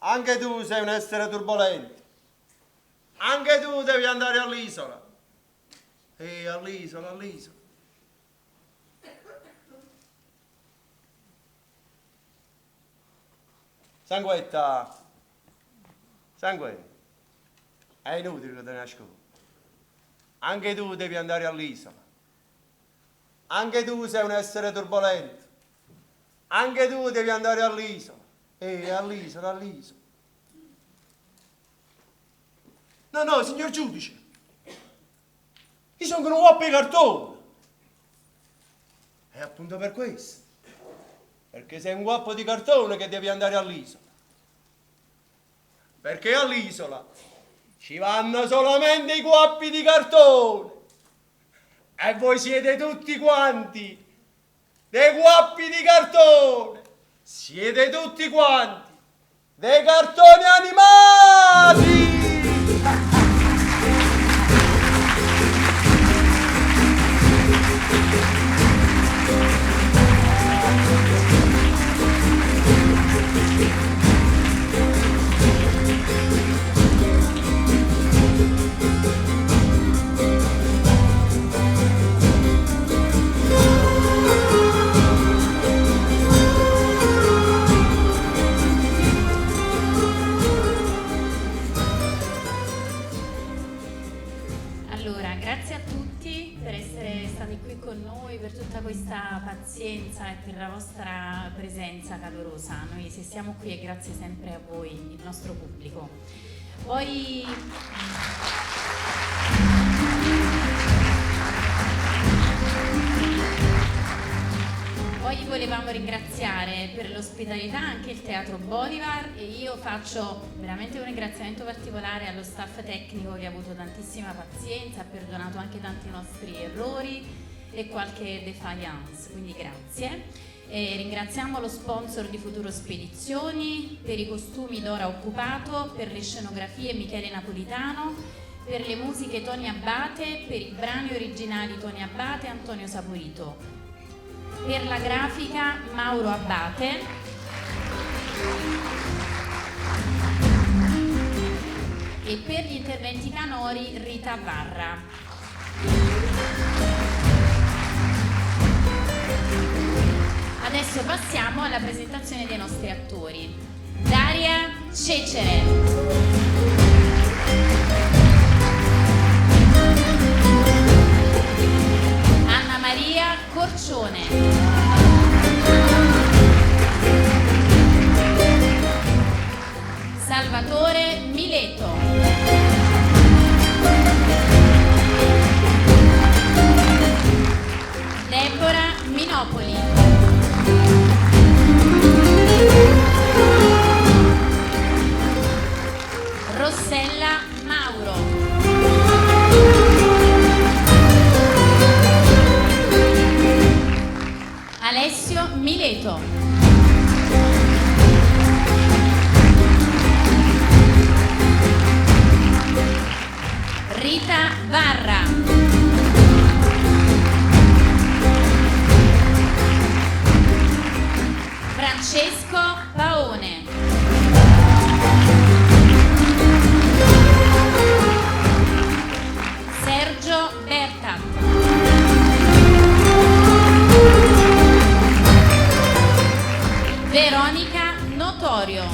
Anche tu sei un essere turbolento. Anche tu devi andare all'isola. All'isola. Sanguetta. È inutile che te ne ascolti. Anche tu devi andare all'isola. Anche tu sei un essere turbolento. Anche tu devi andare all'isola. All'isola. No, signor giudice. Io sono un uopo di cartone. E appunto per questo. Perché sei un uopo di cartone che devi andare all'isola. Perché all'isola ci vanno solamente i guappi di cartone. E voi siete tutti quanti dei guappi di cartone. Siete tutti quanti dei cartoni animati. Questa pazienza e per la vostra presenza calorosa. Noi se siamo qui è grazie sempre a voi, il nostro pubblico. Poi volevamo ringraziare per l'ospitalità anche il Teatro Bolivar e io faccio veramente un ringraziamento particolare allo staff tecnico che ha avuto tantissima pazienza, ha perdonato anche tanti nostri errori e qualche defiance, quindi grazie. E ringraziamo lo sponsor di Futuro Spedizioni, per i costumi Dora Occupato, per le scenografie Michele Napolitano, per le musiche Tony Abate, per i brani originali Tony Abate e Antonio Saporito, per la grafica Mauro Abate, e per gli interventi canori Rita Varra. Adesso passiamo alla presentazione dei nostri attori. Daria Cecere, Anna Maria Corcione, Salvatore Mileto, Deborah Minopoli, Rossella Mauro, Alessio Mileto, Rita Varra, Francesco Paone, Sergio Berta, Veronica Notorio,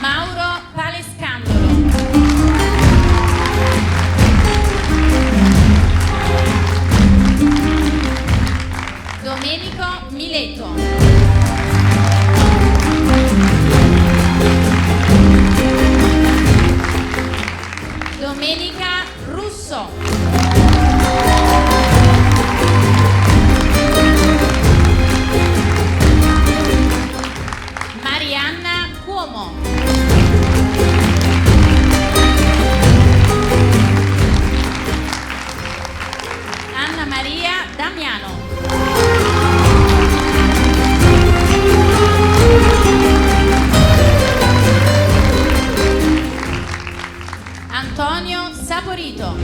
Mauro Palescandolo, Domenico Mileto, Domenica Russo, Marianna Cuomo, Anna Maria Damiano, Antonio Saporito,